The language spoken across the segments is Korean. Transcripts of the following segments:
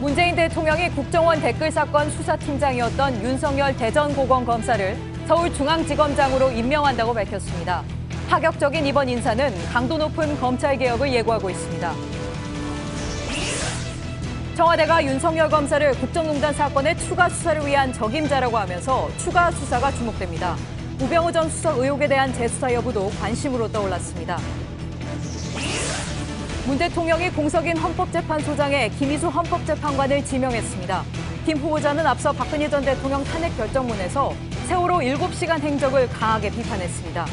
문재인 대통령이 국정원 댓글 사건 수사팀장이었던 윤석열 대전고검검사를 서울중앙지검장으로 임명한다고 밝혔습니다. 파격적인 이번 인사는 강도 높은 검찰개혁을 예고하고 있습니다. 청와대가 윤석열 검사를 국정농단 사건의 추가 수사를 위한 적임자라고 하면서 추가 수사가 주목됩니다. 우병우 전 수석 의혹에 대한 재수사 여부도 관심으로 떠올랐습니다. 문 대통령이 공석인 헌법재판소장에 김희수 헌법재판관을 지명했습니다. 김 후보자는 앞서 박근혜 전 대통령 탄핵 결정문에서 세월호 7시간 행적을 강하게 비판했습니다.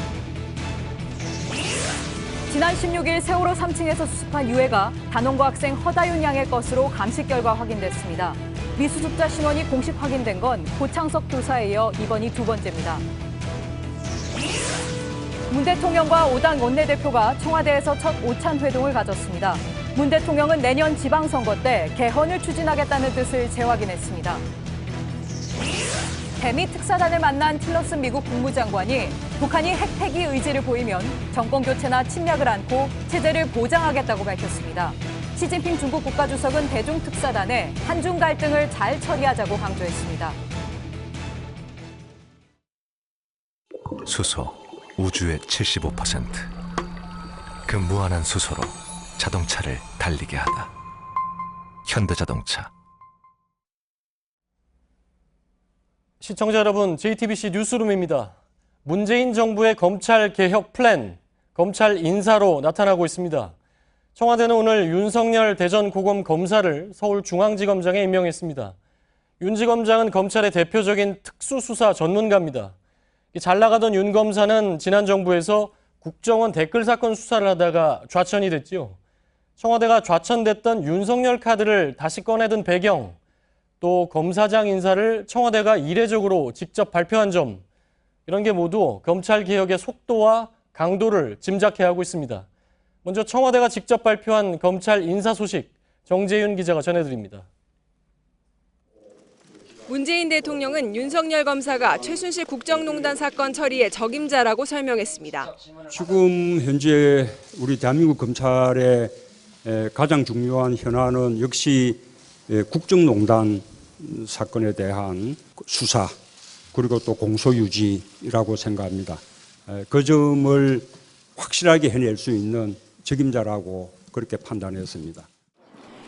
지난 16일 세월호 3층에서 수습한 유해가 단원고 학생 허다윤 양의 것으로 감식 결과 확인됐습니다. 미수습자 신원이 공식 확인된 건 고창석 교사에 이어 이번이 두 번째입니다. 문 대통령과 5당 원내대표가 청와대에서 첫 오찬 회동을 가졌습니다. 문 대통령은 내년 지방선거 때 개헌을 추진하겠다는 뜻을 재확인했습니다. 대미 특사단을 만난 틸러슨 미국 국무장관이 북한이 핵폐기 의지를 보이면 정권교체나 침략을 안고 체제를 보장하겠다고 밝혔습니다. 시진핑 중국 국가주석은 대중특사단에 한중 갈등을 잘 처리하자고 강조했습니다. 수소, 우주의 75%. 그 무한한 수소로 자동차를 달리게 하다. 현대자동차. 시청자 여러분, JTBC 뉴스룸입니다. 문재인 정부의 검찰 개혁 플랜, 검찰 인사로 나타나고 있습니다. 청와대는 오늘 윤석열 대전고검 검사를 서울중앙지검장에 임명했습니다. 윤 지검장은 검찰의 대표적인 특수수사 전문가입니다. 잘 나가던 윤 검사는 지난 정부에서 국정원 댓글 사건 수사를 하다가 좌천이 됐죠. 청와대가 좌천됐던 윤석열 카드를 다시 꺼내든 배경, 또 검사장 인사를 청와대가 이례적으로 직접 발표한 점, 이런 게 모두 검찰개혁의 속도와 강도를 짐작해야 하고 있습니다. 먼저 청와대가 직접 발표한 검찰 인사 소식, 정재윤 기자가 전해드립니다. 문재인 대통령은 윤석열 검사가 최순실 국정농단 사건 처리의 적임자라고 설명했습니다. 지금 현재 우리 대한민국 검찰의 가장 중요한 현안은 역시 국정농단 사건에 대한 수사 그리고 또 공소유지라고 생각합니다. 그 점을 확실하게 해낼 수 있는 적임자라고 그렇게 판단했습니다.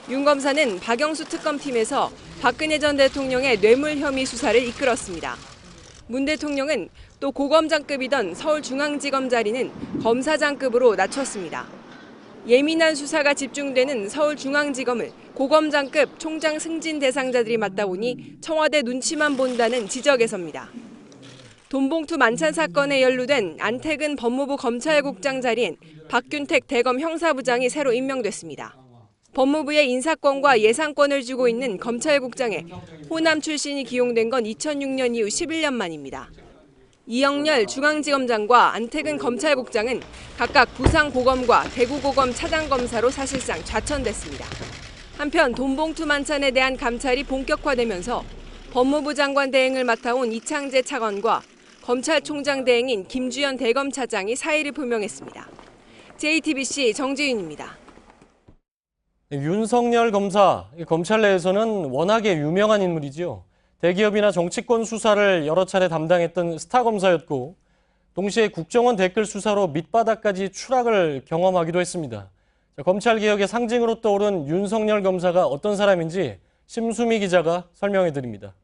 윤 검사는 박영수 특검팀에서 박근혜 전 대통령의 뇌물 혐의 수사를 이끌었습니다. 문 대통령은 또 고검장급이던 서울중앙지검 자리는 검사장급으로 낮췄습니다. 예민한 수사가 집중되는 서울중앙지검을 고검장급 총장 승진 대상자들이 맡다 보니 청와대 눈치만 본다는 지적에 섭니다. 돈봉투 만찬 사건에 연루된 안태근 법무부 검찰국장 자리엔 박균택 대검 형사부장이 새로 임명됐습니다. 법무부의 인사권과 예산권을 쥐고 있는 검찰국장에 호남 출신이 기용된 건 2006년 이후 11년 만입니다. 이영렬 중앙지검장과 안태근 검찰국장은 각각 부산고검과 대구고검 차장검사로 사실상 좌천됐습니다. 한편 돈봉투 만찬에 대한 감찰이 본격화되면서 법무부 장관 대행을 맡아온 이창재 차관과 검찰총장 대행인 김주현 대검차장이 사의를 표명했습니다. JTBC 정재윤입니다. 윤석열 검사, 검찰 내에서는 워낙에 유명한 인물이지요. 대기업이나 정치권 수사를 여러 차례 담당했던 스타 검사였고 동시에 국정원 댓글 수사로 밑바닥까지 추락을 경험하기도 했습니다. 검찰개혁의 상징으로 떠오른 윤석열 검사가 어떤 사람인지 심수미 기자가 설명해드립니다.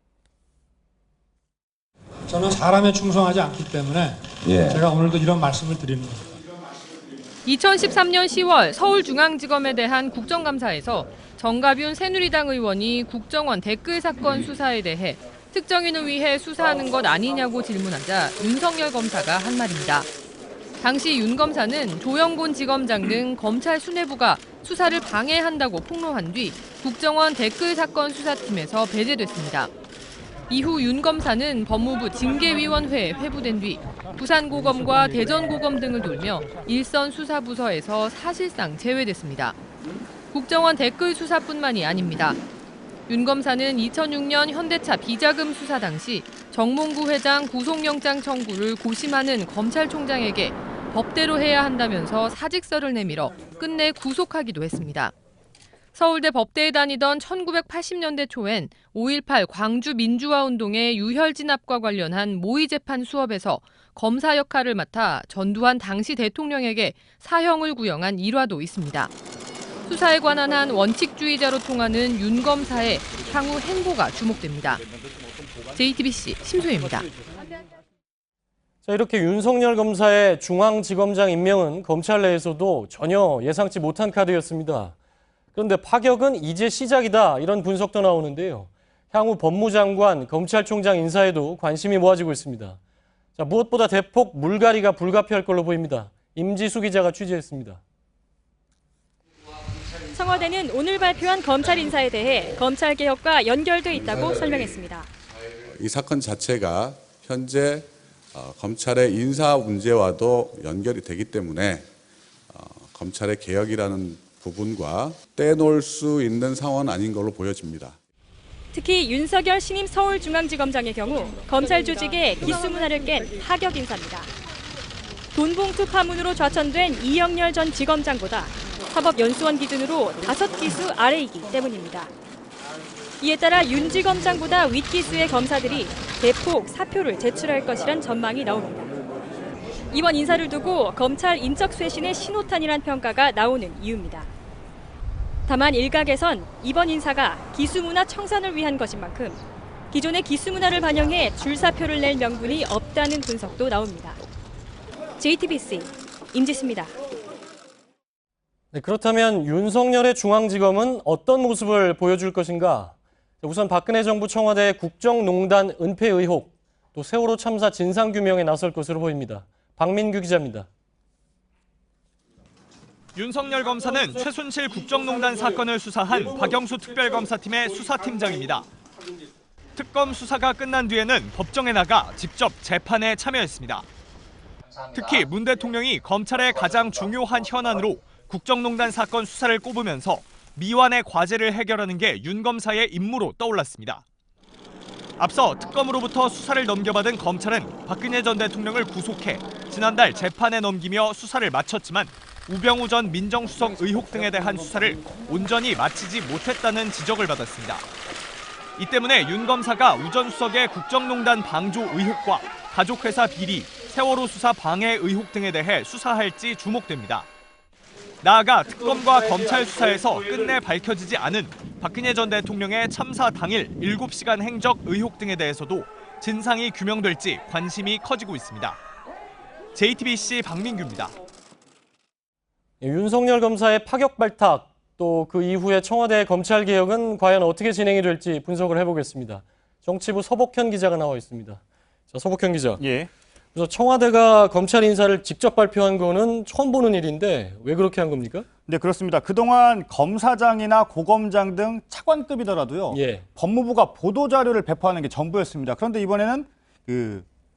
저는 사람에 충성하지 않기 때문에 제가 오늘도 이런 말씀을 드리는 겁니다. 2013년 10월 서울중앙지검에 대한 국정감사에서 정가뷴 새누리당 의원이 국정원 댓글 사건 수사에 대해 특정인을 위해 수사하는 것 아니냐고 질문하자 윤석열 검사가 한 말입니다. 당시 윤 검사는 조영곤 지검장 등 검찰 수뇌부가 수사를 방해한다고 폭로한 뒤 국정원 댓글 사건 수사팀에서 배제됐습니다. 이후 윤 검사는 법무부 징계위원회에 회부된 뒤 부산고검과 대전고검 등을 돌며 일선 수사부서에서 사실상 제외됐습니다. 국정원 댓글 수사뿐만이 아닙니다. 윤 검사는 2006년 현대차 비자금 수사 당시 정몽구 회장 구속영장 청구를 고심하는 검찰총장에게 법대로 해야 한다면서 사직서를 내밀어 끝내 구속하기도 했습니다. 서울대 법대에 다니던 1980년대 초엔 5.18 광주 민주화운동의 유혈 진압과 관련한 모의 재판 수업에서 검사 역할을 맡아 전두환 당시 대통령에게 사형을 구형한 일화도 있습니다. 수사에 관한 한 원칙주의자로 통하는 윤 검사의 향후 행보가 주목됩니다. JTBC 심소희입니다. 자, 이렇게 윤석열 검사의 중앙지검장 임명은 검찰 내에서도 전혀 예상치 못한 카드였습니다. 그런데 파격은 이제 시작이다, 이런 분석도 나오는데요. 향후 법무장관, 검찰총장 인사에도 관심이 모아지고 있습니다. 자, 무엇보다 대폭 물갈이가 불가피할 걸로 보입니다. 임지수 기자가 취재했습니다. 청와대는 오늘 발표한 검찰 인사에 대해 검찰 개혁과 연결돼 있다고 설명했습니다. 이 사건 자체가 현재 검찰의 인사 문제와도 연결이 되기 때문에 검찰의 개혁이라는 부분과 떼놓을 수 있는 상황은 아닌 걸로 보여집니다. 특히 윤석열 신임 서울중앙지검장의 경우 검찰 조직의 기수 문화를 깬 파격 인사입니다. 돈봉투 파문으로 좌천된 이영렬 전 지검장보다 사법연수원 기준으로 5기수 아래이기 때문입니다. 이에 따라 윤 지검장보다 윗기수의 검사들이 대폭 사표를 제출할 것이란 전망이 나옵니다. 이번 인사를 두고 검찰 인적 쇄신의 신호탄이란 평가가 나오는 이유입니다. 다만 일각에선 이번 인사가 기수문화 청산을 위한 것인 만큼 기존의 기수문화를 반영해 줄사표를 낼 명분이 없다는 분석도 나옵니다. JTBC 임지수입니다. 네, 그렇다면 윤석열의 중앙지검은 어떤 모습을 보여줄 것인가? 우선 박근혜 정부 청와대 국정농단 은폐 의혹, 또 세월호 참사 진상규명에 나설 것으로 보입니다. 박민규 기자입니다. 윤석열 검사는 최순실 국정농단 사건을 수사한 박영수 특별검사팀의 수사팀장입니다. 특검 수사가 끝난 뒤에는 법정에 나가 직접 재판에 참여했습니다. 특히 문 대통령이 검찰의 가장 중요한 현안으로 국정농단 사건 수사를 꼽으면서 미완의 과제를 해결하는 게 윤 검사의 임무로 떠올랐습니다. 앞서 특검으로부터 수사를 넘겨받은 검찰은 박근혜 전 대통령을 구속해 지난달 재판에 넘기며 수사를 마쳤지만 우병우 전 민정수석 의혹 등에 대한 수사를 온전히 마치지 못했다는 지적을 받았습니다. 이 때문에 윤 검사가 우 전 수석의 국정농단 방조 의혹과 가족회사 비리, 세월호 수사 방해 의혹 등에 대해 수사할지 주목됩니다. 나아가 특검과 검찰 수사에서 끝내 밝혀지지 않은 박근혜 전 대통령의 참사 당일 7시간 행적 의혹 등에 대해서도 진상이 규명될지 관심이 커지고 있습니다. JTBC 박민규입니다. 윤석열 검사의 파격 발탁, 또 그 이후에 청와대 검찰 개혁은 과연 어떻게 진행이 될지 분석을 해보겠습니다. 정치부 서복현 기자가 나와 있습니다. 자, 서복현 기자. 예. 그래서 청와대가 검찰 인사를 직접 발표한 거는 처음 보는 일인데 왜 그렇게 한 겁니까? 네, 그렇습니다. 그동안 검사장이나 고검장 등 차관급이더라도요. 예. 법무부가 보도자료를 배포하는 게 전부였습니다. 그런데 이번에는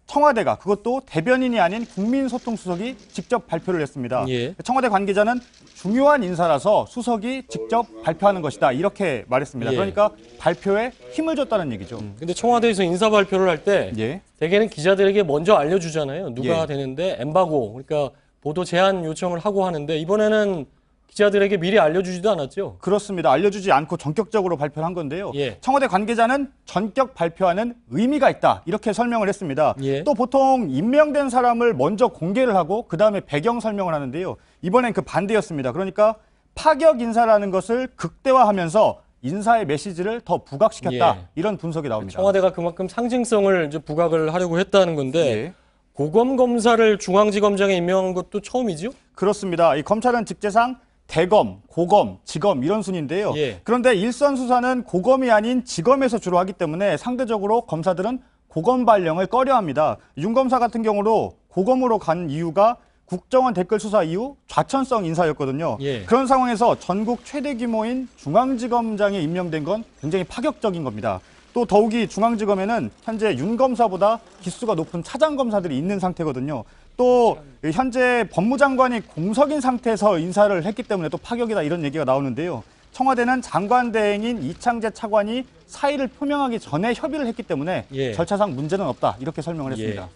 청와대가, 그것도 대변인이 아닌 국민소통수석이 직접 발표를 했습니다. 예. 청와대 관계자는 중요한 인사라서 수석이 직접 발표하는 것이다, 이렇게 말했습니다. 예. 그러니까 발표에 힘을 줬다는 얘기죠. 근데 청와대에서 인사 발표를 할 때 예. 대개는 기자들에게 먼저 알려주잖아요. 누가 예. 되는데 엠바고, 그러니까 보도 제한 요청을 하고 하는데 이번에는 기자들에게 미리 알려주지도 않았죠? 그렇습니다. 알려주지 않고 전격적으로 발표를 한 건데요. 예. 청와대 관계자는 전격 발표하는 의미가 있다, 이렇게 설명을 했습니다. 예. 또 보통 임명된 사람을 먼저 공개를 하고 그다음에 배경 설명을 하는데요. 이번엔 그 반대였습니다. 그러니까 파격 인사라는 것을 극대화하면서 인사의 메시지를 더 부각시켰다, 예. 이런 분석이 나옵니다. 청와대가 그만큼 상징성을 이제 부각을 하려고 했다는 건데 예. 고검 검사를 중앙지검장에 임명한 것도 처음이죠? 그렇습니다. 이 검찰은 직제상 대검, 고검, 지검 이런 순인데요. 예. 그런데 일선 수사는 고검이 아닌 지검에서 주로 하기 때문에 상대적으로 검사들은 고검 발령을 꺼려합니다. 윤 검사 같은 경우도 고검으로 간 이유가 국정원 댓글 수사 이후 좌천성 인사였거든요. 예. 그런 상황에서 전국 최대 규모인 중앙지검장에 임명된 건 굉장히 파격적인 겁니다. 또 더욱이 중앙지검에는 현재 윤 검사보다 기수가 높은 차장 검사들이 있는 상태거든요. 또 현재 법무장관이 공석인 상태에서 인사를 했기 때문에 또 파격이다, 이런 얘기가 나오는데요. 청와대는 장관 대행인 이창재 차관이 사의를 표명하기 전에 협의를 했기 때문에 예. 절차상 문제는 없다, 이렇게 설명을 했습니다.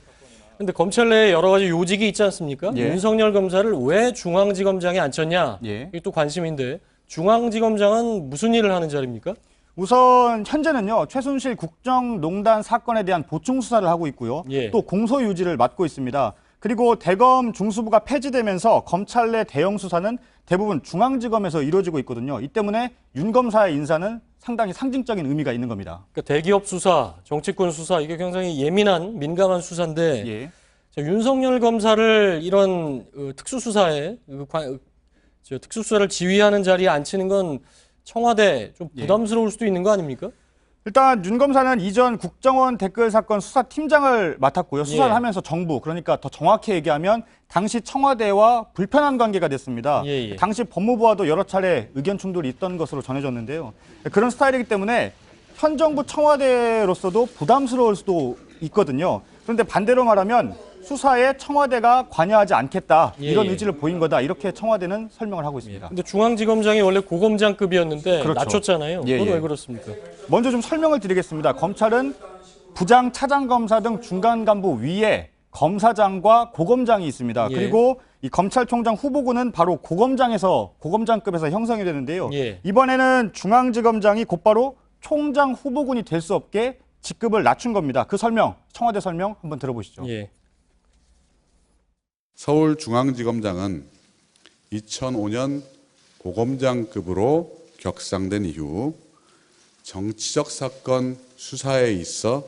그런데 검찰 내에 여러 가지 요직이 있지 않습니까? 예. 윤석열 검사를 왜 중앙지검장에 앉혔냐? 예. 이게 또 관심인데 중앙지검장은 무슨 일을 하는 자리입니까? 우선 현재는요, 최순실 국정농단 사건에 대한 보충 수사를 하고 있고요. 예. 또 공소 유지를 맡고 있습니다. 그리고 대검 중수부가 폐지되면서 검찰 내 대형 수사는 대부분 중앙지검에서 이루어지고 있거든요. 이 때문에 윤 검사의 인사는 상당히 상징적인 의미가 있는 겁니다. 그러니까 대기업 수사, 정치권 수사 이게 굉장히 예민한 민감한 수사인데 예. 자, 윤석열 검사를 이런 특수수사에 특수수사를 지휘하는 자리에 앉히는 건 청와대 좀 부담스러울 수도 있는 거 아닙니까? 일단 윤 검사는 이전 국정원 댓글 사건 수사팀장을 맡았고요. 수사를 예. 하면서 정부, 그러니까 더 정확히 얘기하면 당시 청와대와 불편한 관계가 됐습니다. 예. 당시 법무부와도 여러 차례 의견 충돌이 있던 것으로 전해졌는데요. 그런 스타일이기 때문에 현 정부 청와대로서도 부담스러울 수도 있거든요. 그런데 반대로 말하면 수사에 청와대가 관여하지 않겠다, 이런 의지를 보인 거다, 이렇게 청와대는 설명을 하고 있습니다. 근데 중앙지검장이 원래 고검장급이었는데 그렇죠. 낮췄잖아요. 예, 그건 예. 왜 그렇습니까? 먼저 좀 설명을 드리겠습니다. 검찰은 부장, 차장검사 등 중간 간부 위에 검사장과 고검장이 있습니다. 예. 그리고 이 검찰총장 후보군은 바로 고검장급에서 형성이 되는데요. 예. 이번에는 중앙지검장이 곧바로 총장 후보군이 될 수 없게 직급을 낮춘 겁니다. 그 설명, 청와대 설명 한번 들어보시죠. 예. 서울중앙지검장은 2005년 고검장급으로 격상된 이후 정치적 사건 수사에 있어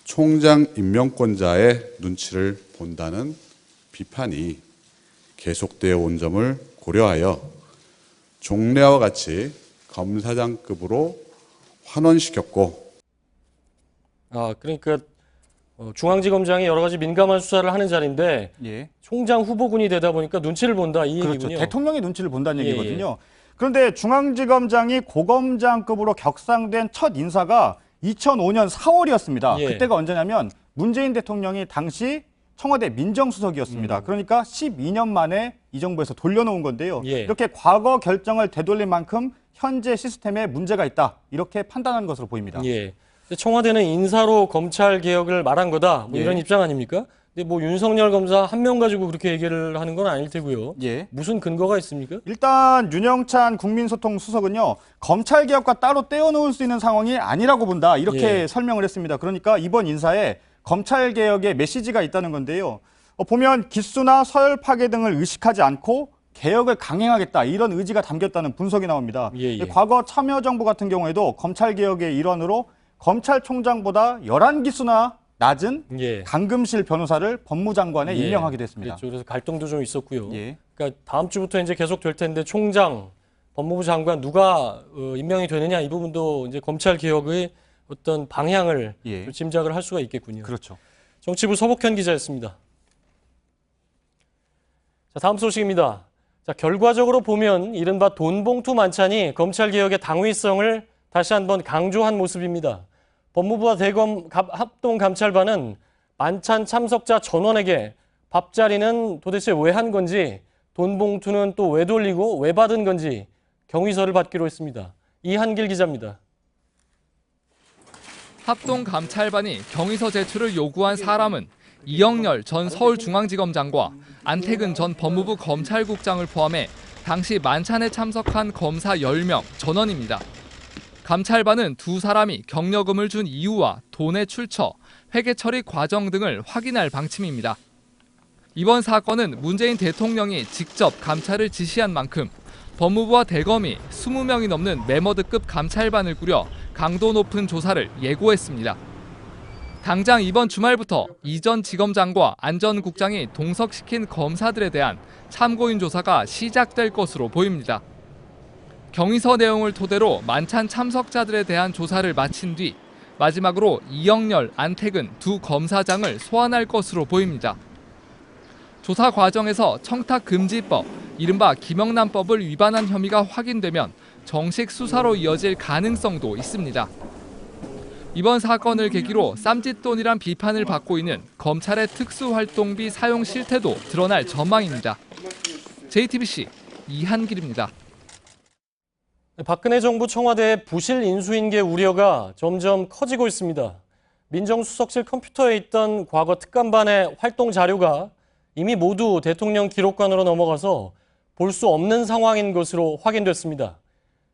총장 임명권자의 눈치를 본다는 비판이 계속되어 온 점을 고려하여 종래와 같이 검사장급으로 환원시켰고, 그러니까 중앙지검장이 여러 가지 민감한 수사를 하는 자리인데 예. 총장 후보군이 되다 보니까 눈치를 본다 이 그렇죠. 얘기군요. 대통령이 눈치를 본다는 예, 얘기거든요. 그런데 중앙지검장이 고검장급으로 격상된 첫 인사가 2005년 4월이었습니다. 예. 그때가 언제냐면 문재인 대통령이 당시 청와대 민정수석이었습니다. 그러니까 12년 만에 이 정부에서 돌려놓은 건데요. 예. 이렇게 과거 결정을 되돌린 만큼 현재 시스템에 문제가 있다, 이렇게 판단한 것으로 보입니다. 예. 청와대는 인사로 검찰 개혁을 말한 거다, 뭐 이런 예. 입장 아닙니까? 근데 뭐 윤석열 검사 한 명 가지고 그렇게 얘기를 하는 건 아닐 테고요. 예. 무슨 근거가 있습니까? 일단 윤영찬 국민소통수석은요, 검찰개혁과 따로 떼어놓을 수 있는 상황이 아니라고 본다, 이렇게 예. 설명을 했습니다. 그러니까 이번 인사에 검찰개혁의 메시지가 있다는 건데요. 보면 기수나 서열 파괴 등을 의식하지 않고 개혁을 강행하겠다, 이런 의지가 담겼다는 분석이 나옵니다. 예. 과거 참여정부 같은 경우에도 검찰개혁의 일환으로 검찰총장보다 11기수나 낮은 예. 강금실 변호사를 법무장관에 임명하게 됐습니다. 그렇죠. 그래서 갈등도 좀 있었고요. 예. 그러니까 다음 주부터 이제 계속 될 텐데 총장, 법무부 장관 누가 임명이 되느냐, 이 부분도 이제 검찰 개혁의 어떤 방향을 예. 짐작을 할 수가 있겠군요. 그렇죠. 정치부 서복현 기자였습니다. 자, 다음 소식입니다. 자, 결과적으로 보면 이른바 돈봉투 만찬이 검찰 개혁의 당위성을 다시 한번 강조한 모습입니다. 법무부와 대검 합동감찰반은 만찬 참석자 전원에게 밥자리는 도대체 왜 한 건지, 돈봉투는 또 왜 돌리고 왜 받은 건지 경위서를 받기로 했습니다. 이한길 기자입니다. 합동감찰반이 경위서 제출을 요구한 사람은 이영렬 전 서울중앙지검장과 안태근 전 법무부 검찰국장을 포함해 당시 만찬에 참석한 검사 10명 전원입니다. 감찰반은 두 사람이 경력금을 준 이유와 돈의 출처, 회계 처리 과정 등을 확인할 방침입니다. 이번 사건은 문재인 대통령이 직접 감찰을 지시한 만큼 법무부와 대검이 20명이 넘는 메머드급 감찰반을 꾸려 강도 높은 조사를 예고했습니다. 당장 이번 주말부터 이 전 지검장과 안 전 국장이 동석시킨 검사들에 대한 참고인 조사가 시작될 것으로 보입니다. 경위서 내용을 토대로 만찬 참석자들에 대한 조사를 마친 뒤 마지막으로 이영렬, 안태근 두 검사장을 소환할 것으로 보입니다. 조사 과정에서 청탁금지법, 이른바 김영란법을 위반한 혐의가 확인되면 정식 수사로 이어질 가능성도 있습니다. 이번 사건을 계기로 쌈짓돈이란 비판을 받고 있는 검찰의 특수활동비 사용 실태도 드러날 전망입니다. JTBC 이한길입니다. 박근혜 정부 청와대의 부실 인수인계 우려가 점점 커지고 있습니다. 민정수석실 컴퓨터에 있던 과거 특감반의 활동 자료가 이미 모두 대통령 기록관으로 넘어가서 볼 수 없는 상황인 것으로 확인됐습니다.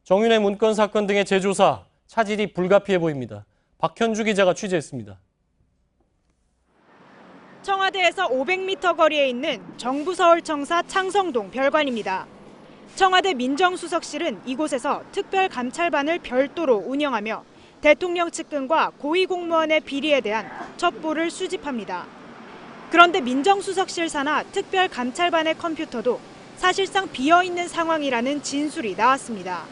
정윤회 문건 사건 등의 재조사, 차질이 불가피해 보입니다. 박현주 기자가 취재했습니다. 청와대에서 500m 거리에 있는 정부 서울청사 창성동 별관입니다. 청와대 민정수석실은 이곳에서 특별감찰반을 별도로 운영하며 대통령 측근과 고위공무원의 비리에 대한 첩보를 수집합니다. 그런데 민정수석실 산하 특별감찰반의 컴퓨터도 사실상 비어있는 상황이라는 진술이 나왔습니다.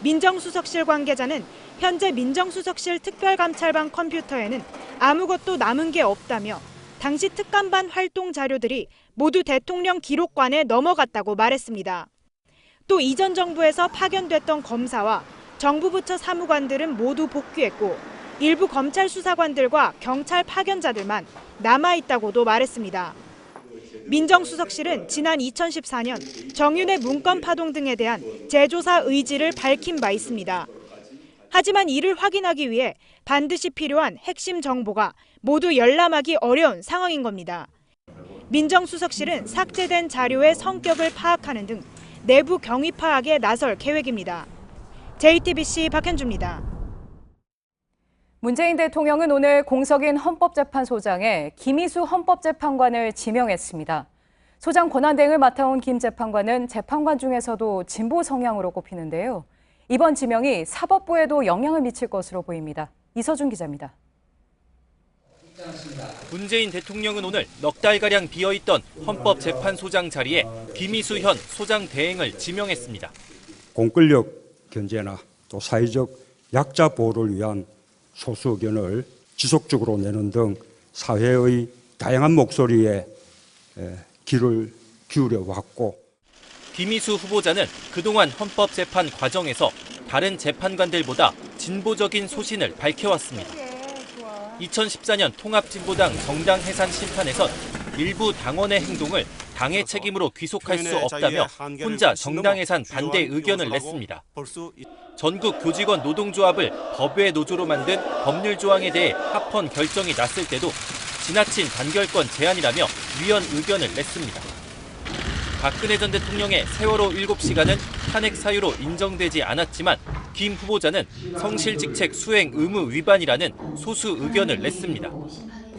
민정수석실 관계자는 현재 민정수석실 특별감찰반 컴퓨터에는 아무것도 남은 게 없다며 당시 특감반 활동 자료들이 모두 대통령 기록관에 넘어갔다고 말했습니다. 또 이전 정부에서 파견됐던 검사와 정부 부처 사무관들은 모두 복귀했고 일부 검찰 수사관들과 경찰 파견자들만 남아있다고도 말했습니다. 민정수석실은 지난 2014년 정윤회 문건 파동 등에 대한 재조사 의지를 밝힌 바 있습니다. 하지만 이를 확인하기 위해 반드시 필요한 핵심 정보가 모두 열람하기 어려운 상황인 겁니다. 민정수석실은 삭제된 자료의 성격을 파악하는 등 내부 경위 파악에 나설 계획입니다. JTBC 박현주입니다. 문재인 대통령은 오늘 공석인 헌법재판소장에 김희수 헌법재판관을 지명했습니다. 소장 권한대행을 맡아온 김 재판관은 재판관 중에서도 진보 성향으로 꼽히는데요. 이번 지명이 사법부에도 영향을 미칠 것으로 보입니다. 이서준 기자입니다. 문재인 대통령은 오늘 넉 달가량 비어있던 헌법재판소장 자리에 김희수 현 소장 대행을 지명했습니다. 공권력 견제나 또 사회적 약자 보호를 위한 소수 의견을 지속적으로 내는 등 사회의 다양한 목소리에 귀를 기울여 왔고, 김희수 후보자는 그동안 헌법재판 과정에서 다른 재판관들보다 진보적인 소신을 밝혀왔습니다. 2014년 통합진보당 정당 해산 심판에선 일부 당원의 행동을 당의 책임으로 귀속할 수 없다며 혼자 정당 해산 반대 의견을 냈습니다. 전국 교직원 노동조합을 법외 노조로 만든 법률 조항에 대해 합헌 결정이 났을 때도 지나친 단결권 제한이라며 위헌 의견을 냈습니다. 박근혜 전 대통령의 세월호 7시간은 탄핵 사유로 인정되지 않았지만 김 후보자는 성실직책 수행 의무 위반이라는 소수 의견을 냈습니다.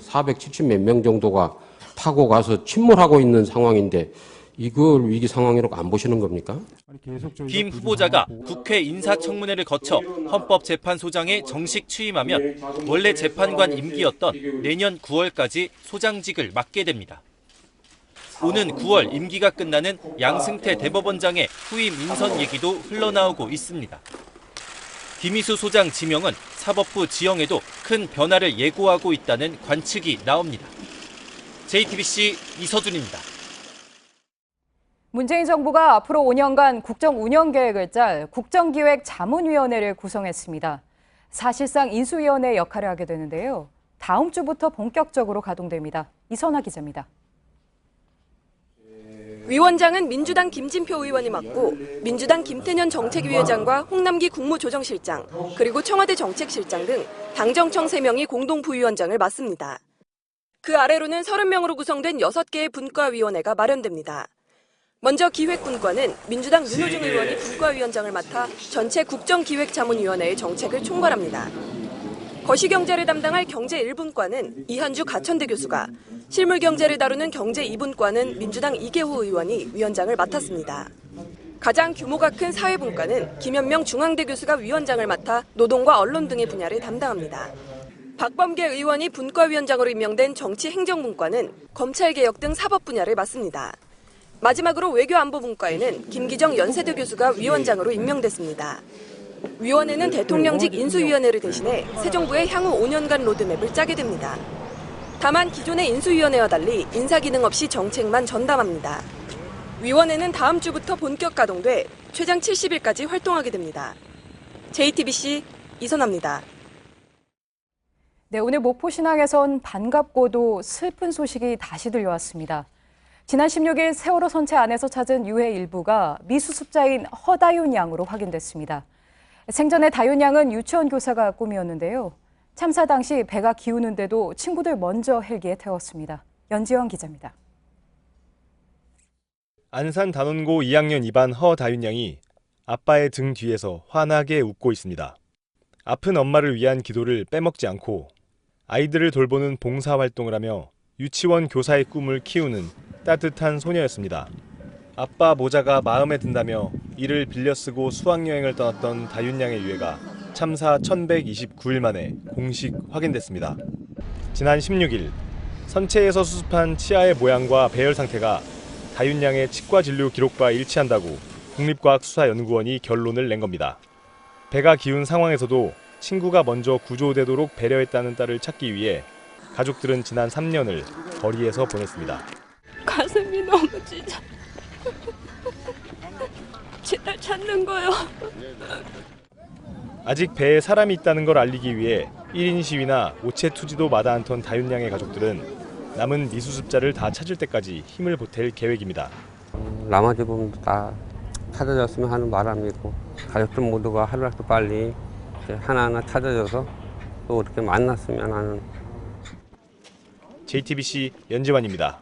470몇 명 정도가 타고 가서 침몰하고 있는 상황인데 이걸 위기 상황으로 안 보시는 겁니까? 김 후보자가 국회 인사청문회를 거쳐 헌법재판소장에 정식 취임하면 원래 재판관 임기였던 내년 9월까지 소장직을 맡게 됩니다. 오는 9월 임기가 끝나는 양승태 대법원장의 후임 인선 얘기도 흘러나오고 있습니다. 김희수 소장 지명은 사법부 지형에도 큰 변화를 예고하고 있다는 관측이 나옵니다. JTBC 이서준입니다. 문재인 정부가 앞으로 5년간 국정 운영 계획을 짤 국정기획자문위원회를 구성했습니다. 사실상 인수위원회 역할을 하게 되는데요. 다음 주부터 본격적으로 가동됩니다. 이선화 기자입니다. 위원장은 민주당 김진표 의원이 맡고 민주당 김태년 정책위원장과 홍남기 국무조정실장 그리고 청와대 정책실장 등 당정청 3명이 공동부위원장을 맡습니다. 그 아래로는 30명으로 구성된 6개의 분과위원회가 마련됩니다. 먼저 기획분과는 민주당 윤호중 의원이 분과위원장을 맡아 전체 국정기획자문위원회의 정책을 총괄합니다. 거시경제를 담당할 경제 1분과는 이한주 가천대 교수가, 실물경제를 다루는 경제 2분과는 민주당 이계호 의원이 위원장을 맡았습니다. 가장 규모가 큰 사회분과는 김현명 중앙대 교수가 위원장을 맡아 노동과 언론 등의 분야를 담당합니다. 박범계 의원이 분과위원장으로 임명된 정치행정분과는 검찰개혁 등 사법 분야를 맡습니다. 마지막으로 외교안보분과에는 김기정 연세대 교수가 위원장으로 임명됐습니다. 위원회는 대통령직 인수위원회를 대신해 새 정부의 향후 5년간 로드맵을 짜게 됩니다. 다만 기존의 인수위원회와 달리 인사기능 없이 정책만 전담합니다. 위원회는 다음 주부터 본격 가동돼 최장 70일까지 활동하게 됩니다. JTBC 이선아입니다. 네, 오늘 목포신항에선 반갑고도 슬픈 소식이 다시 들려왔습니다. 지난 16일 세월호 선체 안에서 찾은 유해 일부가 미수습자인 허다윤 양으로 확인됐습니다. 생전에 다윤 양은 유치원 교사가 꿈이었는데요. 참사 당시 배가 기우는데도 친구들 먼저 헬기에 태웠습니다. 연지원 기자입니다. 안산 단원고 2학년 2반 허다윤 양이 아빠의 등 뒤에서 환하게 웃고 있습니다. 아픈 엄마를 위한 기도를 빼먹지 않고 아이들을 돌보는 봉사활동을 하며 유치원 교사의 꿈을 키우는 따뜻한 소녀였습니다. 아빠 모자가 마음에 든다며 이를 빌려 쓰고 수학여행을 떠났던 다윤 양의 유해가 참사 1129일 만에 공식 확인됐습니다. 지난 16일 선체에서 수습한 치아의 모양과 배열 상태가 다윤 양의 치과 진료 기록과 일치한다고 국립과학수사연구원이 결론을 낸 겁니다. 배가 기운 상황에서도 친구가 먼저 구조되도록 배려했다는 딸을 찾기 위해 가족들은 지난 3년을 거리에서 보냈습니다. 가슴이 너무 찢어. 제 딸 찾는 거요. 아직 배에 사람이 있다는 걸 알리기 위해 1인 시위나 오체 투지도 마다 않던 다윤 양의 가족들은 남은 미수습자를 다 찾을 때까지 힘을 보탤 계획입니다. 나머지 부분도 다 찾아졌으면 하는 바람이고 가족들 모두가 하루라도 빨리 하나하나 찾아져서 또 이렇게 만났으면 하는. JTBC 연지환입니다.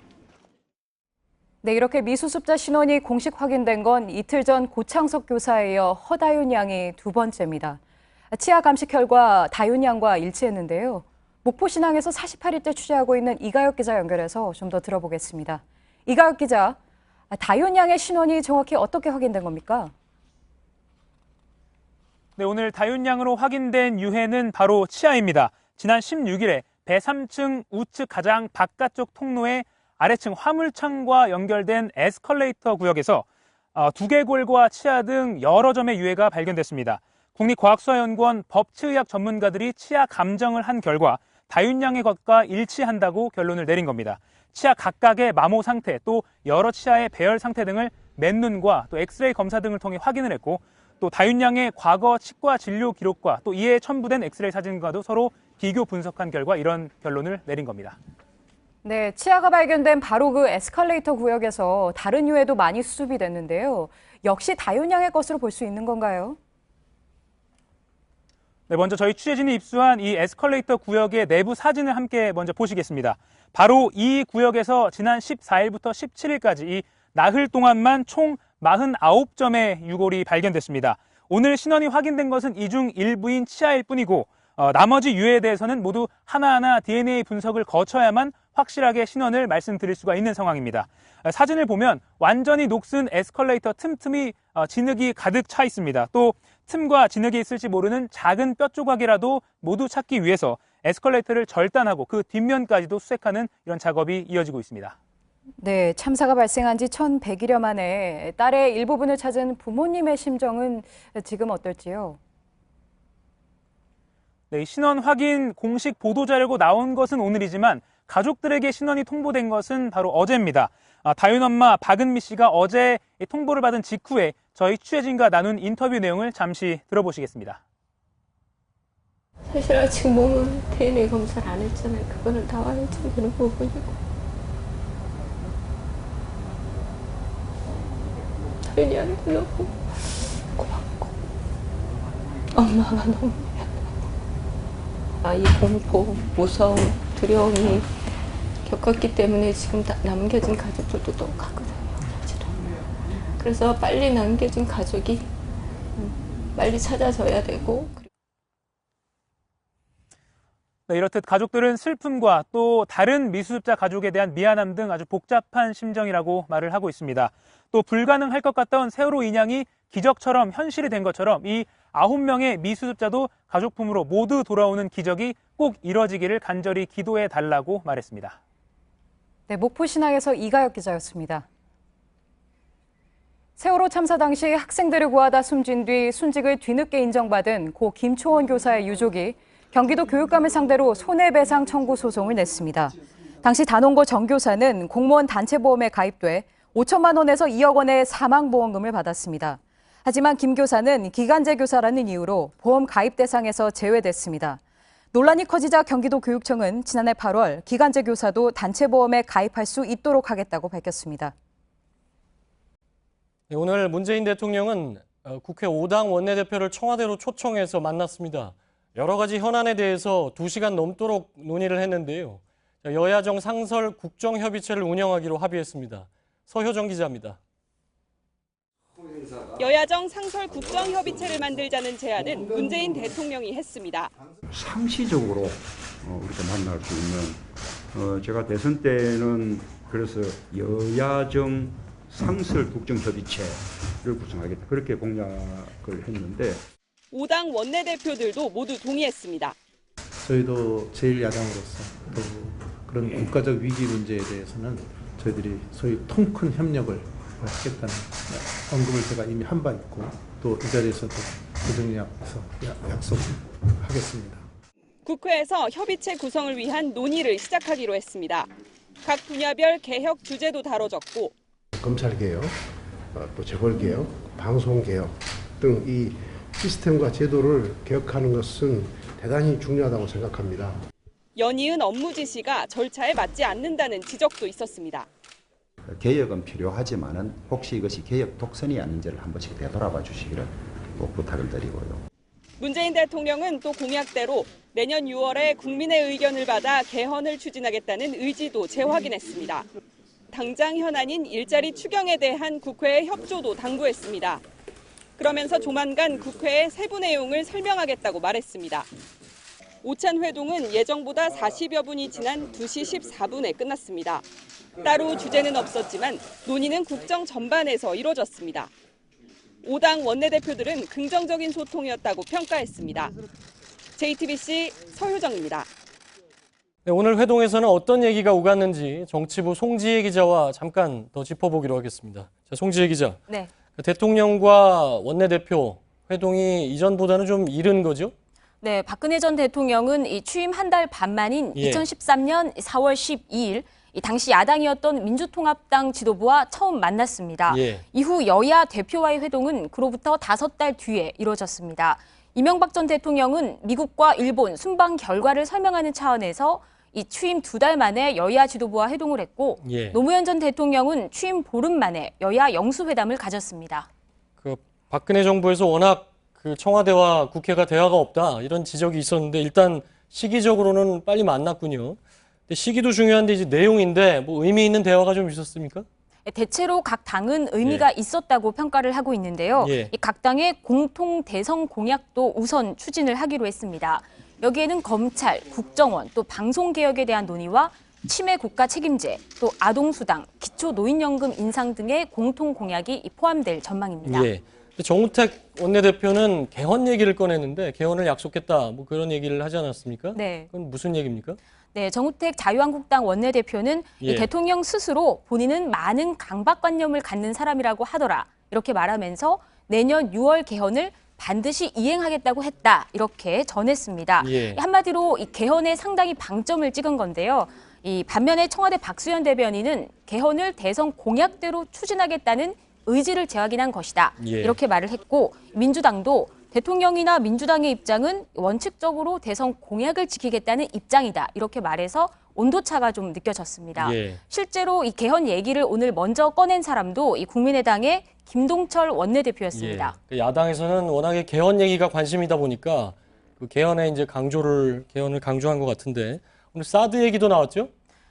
네, 이렇게 미수습자 신원이 공식 확인된 건 이틀 전 고창석 교사에 이어 허다윤 양이 두 번째입니다. 치아 감식 결과 다윤 양과 일치했는데요. 목포신항에서 48일째 취재하고 있는 이가혁 기자 연결해서 좀 더 들어보겠습니다. 이가혁 기자, 다윤 양의 신원이 정확히 어떻게 확인된 겁니까? 네, 오늘 다윤 양으로 확인된 유해는 바로 치아입니다. 지난 16일에 배 3층 우측 가장 바깥쪽 통로에 아래층 화물창과 연결된 에스컬레이터 구역에서 두개골과 치아 등 여러 점의 유해가 발견됐습니다. 국립과학수사연구원 법치의학 전문가들이 치아 감정을 한 결과 다윤 양의 것과 일치한다고 결론을 내린 겁니다. 치아 각각의 마모 상태, 또 여러 치아의 배열 상태 등을 맨눈과 또 엑스레이 검사 등을 통해 확인을 했고, 또 다윤 양의 과거 치과 진료 기록과 또 이에 첨부된 엑스레이 사진과도 서로 비교 분석한 결과 이런 결론을 내린 겁니다. 네, 치아가 발견된 바로 그 에스컬레이터 구역에서 다른 유해도 많이 수습이 됐는데요. 역시 다윤 양의 것으로 볼 수 있는 건가요? 네, 먼저 저희 취재진이 입수한 이 에스컬레이터 구역의 내부 사진을 함께 먼저 보시겠습니다. 바로 이 구역에서 지난 14일부터 17일까지 이 나흘 동안만 총 49점의 유골이 발견됐습니다. 오늘 신원이 확인된 것은 이 중 일부인 치아일 뿐이고, 나머지 유해에 대해서는 모두 하나하나 DNA 분석을 거쳐야만 확실하게 신원을 말씀드릴 수가 있는 상황입니다. 사진을 보면 완전히 녹슨 에스컬레이터 틈틈이 진흙이 가득 차 있습니다. 또 틈과 진흙이 있을지 모르는 작은 뼈 조각이라도 모두 찾기 위해서 에스컬레이터를 절단하고 그 뒷면까지도 수색하는 이런 작업이 이어지고 있습니다. 네, 참사가 발생한 지 1100일여 만에 딸의 일부분을 찾은 부모님의 심정은 지금 어떨지요? 네, 신원 확인 공식 보도자료가 나온 것은 오늘이지만 가족들에게 신원이 통보된 것은 바로 어제입니다. 다윤 엄마 박은미 씨가 어제 통보를 받은 직후에 저희 취재진과 나눈 인터뷰 내용을 잠시 들어보시겠습니다. 사실 아직 몸은 DNA 검사를 안 했잖아요. 그거는 나와야지 되는 부분이고. 다윤이한테 너무 고맙고 엄마가 너무 이 공포, 무서움, 두려움이 겪었기 때문에 지금 남겨진 가족들도 똑같거든요, 사실은. 그래서 빨리 남겨진 가족이 빨리 찾아져야 되고. 네, 이렇듯 가족들은 슬픔과 또 다른 미수습자 가족에 대한 미안함 등 아주 복잡한 심정이라고 말을 하고 있습니다. 또 불가능할 것 같던 세월호 인양이 기적처럼 현실이 된 것처럼 이 9명의 미수습자도 가족품으로 모두 돌아오는 기적이 꼭 이뤄지기를 간절히 기도해 달라고 말했습니다. 네, 목포신항에서 이가혁 기자였습니다. 세월호 참사 당시 학생들을 구하다 숨진 뒤 순직을 뒤늦게 인정받은 고 김초원 교사의 유족이 경기도 교육감을 상대로 손해배상 청구 소송을 냈습니다. 당시 단원고 정 교사는 공무원 단체보험에 가입돼 5천만 원에서 2억 원의 사망보험금을 받았습니다. 하지만 김 교사는 기간제 교사라는 이유로 보험 가입 대상에서 제외됐습니다. 논란이 커지자 경기도 교육청은 지난해 8월 기간제 교사도 단체보험에 가입할 수 있도록 하겠다고 밝혔습니다. 네, 오늘 문재인 대통령은 국회 5당 원내대표를 청와대로 초청해서 만났습니다. 여러 가지 현안에 대해서 2시간 넘도록 논의를 했는데요. 여야정 상설 국정협의체를 운영하기로 합의했습니다. 서효정 기자입니다. 여야정 상설 국정협의체를 만들자는 제안은 문재인 대통령이 했습니다. 상시적으로 우리가 만날 수 있는 제가 대선 때는 그래서 여야정 상설 국정협의체를 구성하겠다 그렇게 공약을 했는데 5당 원내대표들도 모두 동의했습니다. 저희도 제1야당으로서 또 그런 국가적 위기 문제에 대해서는 저희들이 소위 통 큰 협력을 하겠다는 언급을 제가 이미 한 바 있고 또 이 자리에서도 부정리에서 약속하겠습니다. 국회에서 협의체 구성을 위한 논의를 시작하기로 했습니다. 각 분야별 개혁 주제도 다뤄졌고 검찰개혁, 또 재벌개혁, 방송개혁 등 이 시스템과 제도를 개혁하는 것은 대단히 중요하다고 생각합니다. 연이은 업무 지시가 절차에 맞지 않는다는 지적도 있었습니다. 개혁은 필요하지만은 혹시 이것이 개혁 독선이 아닌지를 한 번씩 되돌아봐 주시기를 꼭 부탁을 드리고요. 문재인 대통령은 또 공약대로 내년 6월에 국민의 의견을 받아 개헌을 추진하겠다는 의지도 재확인했습니다. 당장 현안인 일자리 추경에 대한 국회의 협조도 당부했습니다. 그러면서 조만간 국회에 세부 내용을 설명하겠다고 말했습니다. 오찬 회동은 예정보다 40여 분이 지난 2시 14분에 끝났습니다. 따로 주제는 없었지만 논의는 국정 전반에서 이뤄졌습니다. 5당 원내대표들은 긍정적인 소통이었다고 평가했습니다. JTBC 서효정입니다. 네, 오늘 회동에서는 어떤 얘기가 오갔는지 정치부 송지혜 기자와 잠깐 더 짚어보기로 하겠습니다. 자, 송지혜 기자. 네. 대통령과 원내대표 회동이 이전보다는 좀 이른 거죠? 네, 박근혜 전 대통령은 이 취임 한 달 반 만인 2013년 4월 12일 이 당시 야당이었던 민주통합당 지도부와 처음 만났습니다. 이후 여야 대표와의 회동은 그로부터 5달 뒤에 이루어졌습니다. 이명박 전 대통령은 미국과 일본 순방 결과를 설명하는 차원에서 이 취임 2달 만에 여야 지도부와 회동을 했고 노무현 전 대통령은 취임 보름 만에 여야 영수회담을 가졌습니다. 그 박근혜 정부에서 워낙 그 청와대와 국회가 대화가 없다 이런 지적이 있었는데 일단 시기적으로는 빨리 만났군요. 근데 시기도 중요한데 이제 내용인데 뭐 의미 있는 대화가 좀 있었습니까? 대체로 각 당은 의미가 있었다고 평가를 하고 있는데요. 이 각 당의 공통 대선 공약도 우선 추진을 하기로 했습니다. 여기에는 검찰, 국정원, 또 방송개혁에 대한 논의와 치매 국가 책임제, 또 아동수당, 기초노인연금 인상 등의 공통 공약이 포함될 전망입니다. 정우택 원내대표는 개헌 얘기를 꺼냈는데 개헌을 약속했다 뭐 그런 얘기를 하지 않았습니까? 네. 그건 무슨 얘기입니까? 네, 정우택 자유한국당 원내대표는 이 대통령 스스로 본인은 많은 강박관념을 갖는 사람이라고 하더라 이렇게 말하면서 내년 6월 개헌을 반드시 이행하겠다고 했다 이렇게 전했습니다. 한마디로 이 개헌에 상당히 방점을 찍은 건데요. 이 반면에 청와대 박수현 대변인은 개헌을 대선 공약대로 추진하겠다는 의지를 재확인한 것이다 이렇게 말을 했고 민주당도 대통령이나 민주당의 입장은 원칙적으로 대선 공약을 지키겠다는 입장이다 이렇게 말해서 온도차가 좀 느껴졌습니다. 실제로 이 개헌 얘기를 오늘 먼저 꺼낸 사람도 이 국민의당의 김동철 원내대표였습니다. 야당에서는 워낙에 개헌 얘기가 관심이다 보니까 그 개헌에 이제 개헌을 강조한 것 같은데 오늘 사드 얘기도 나왔죠?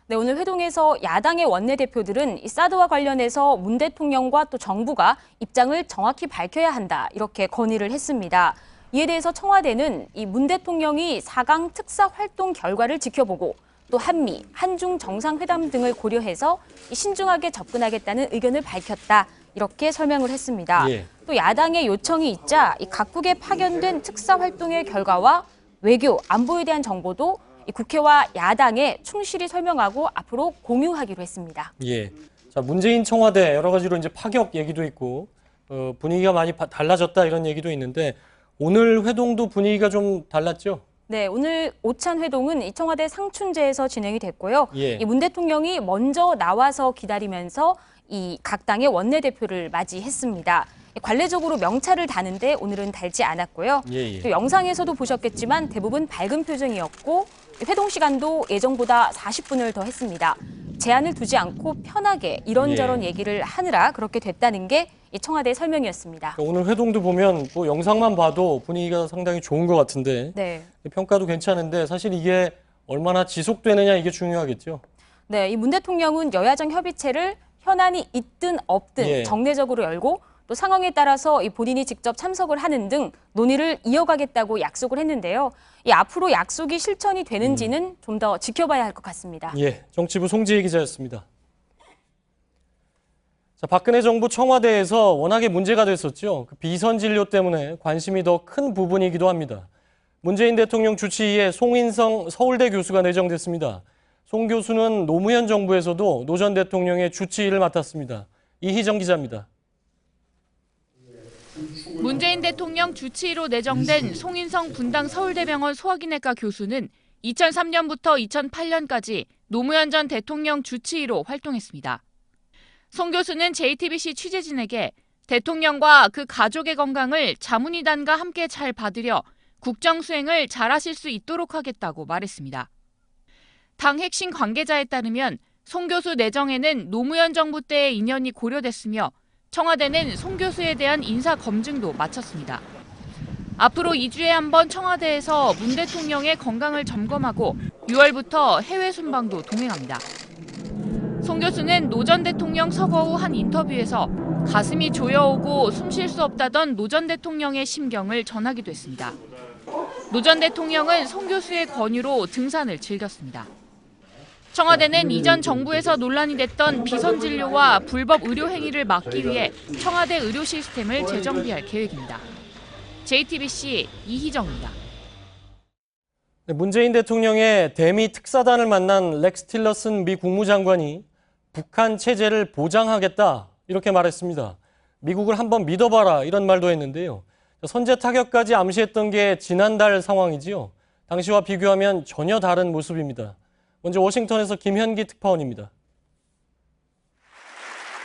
네, 오늘 회동에서 야당의 원내대표들은 이 사드와 관련해서 문 대통령과 또 정부가 입장을 정확히 밝혀야 한다 이렇게 건의를 했습니다. 이에 대해서 청와대는 이 문 대통령이 4강 특사 활동 결과를 지켜보고 또 한미, 한중 정상회담 등을 고려해서 신중하게 접근하겠다는 의견을 밝혔다 이렇게 설명을 했습니다. 또 야당의 요청이 있자 이 각국에 파견된 특사 활동의 결과와 외교, 안보에 대한 정보도 이 국회와 야당에 충실히 설명하고 앞으로 공유하기로 했습니다. 자, 문재인 청와대 여러 가지로 이제 파격 얘기도 있고 분위기가 많이 달라졌다 이런 얘기도 있는데 오늘 회동도 분위기가 좀 달랐죠? 네, 오늘 오찬 회동은 이 청와대 상춘제에서 진행이 됐고요. 이 문 대통령이 먼저 나와서 기다리면서 이 각 당의 원내대표를 맞이했습니다. 관례적으로 명찰을 다는데 오늘은 달지 않았고요. 또 영상에서도 보셨겠지만 대부분 밝은 표정이었고 회동 시간도 예정보다 40분을 더 했습니다. 제한을 두지 않고 편하게 이런저런 얘기를 하느라 그렇게 됐다는 게 이 청와대 설명이었습니다. 오늘 회동도 보면 뭐 영상만 봐도 분위기가 상당히 좋은 것 같은데 평가도 괜찮은데 사실 이게 얼마나 지속되느냐 이게 중요하겠죠. 네, 이 문 대통령은 여야정 협의체를 현안이 있든 없든 정례적으로 열고 또 상황에 따라서 본인이 직접 참석을 하는 등 논의를 이어가겠다고 약속을 했는데요. 앞으로 약속이 실천이 되는지는 좀 더 지켜봐야 할 것 같습니다. 예, 정치부 송지혜 기자였습니다. 자, 박근혜 정부 청와대에서 워낙에 문제가 됐었죠. 그 비선 진료 때문에 관심이 더 큰 부분이기도 합니다. 문재인 대통령 주치의에 송인성 서울대 교수가 내정됐습니다. 송 교수는 노무현 정부에서도 노 전 대통령의 주치의를 맡았습니다. 이희정 기자입니다. 문재인 대통령 주치의로 내정된 송인성 분당 서울대병원 소화기내과 교수는 2003년부터 2008년까지 노무현 전 대통령 주치의로 활동했습니다. 송 교수는 JTBC 취재진에게 대통령과 그 가족의 건강을 자문의단과 함께 잘 받으려 국정 수행을 잘하실 수 있도록 하겠다고 말했습니다. 당 핵심 관계자에 따르면 송 교수 내정에는 노무현 정부 때의 인연이 고려됐으며 청와대는 송 교수에 대한 인사 검증도 마쳤습니다. 앞으로 2주에 한 번 청와대에서 문 대통령의 건강을 점검하고 6월부터 해외 순방도 동행합니다. 송 교수는 노 전 대통령 서거 후 한 인터뷰에서 가슴이 조여오고 숨 쉴 수 없다던 노 전 대통령의 심경을 전하기도 했습니다. 노 전 대통령은 송 교수의 권유로 등산을 즐겼습니다. 청와대는 이전 정부에서 논란이 됐던 비선 진료와 불법 의료 행위를 막기 위해 청와대 의료 시스템을 재정비할 계획입니다. JTBC 이희정입니다. 문재인 대통령의 대미 특사단을 만난 렉스 틸러슨 미 국무장관이 북한 체제를 보장하겠다 이렇게 말했습니다. 미국을 한번 믿어봐라 이런 말도 했는데요. 선제 타격까지 암시했던 게 지난달 상황이지요. 당시와 비교하면 전혀 다른 모습입니다. 먼저 워싱턴에서 김현기 특파원입니다.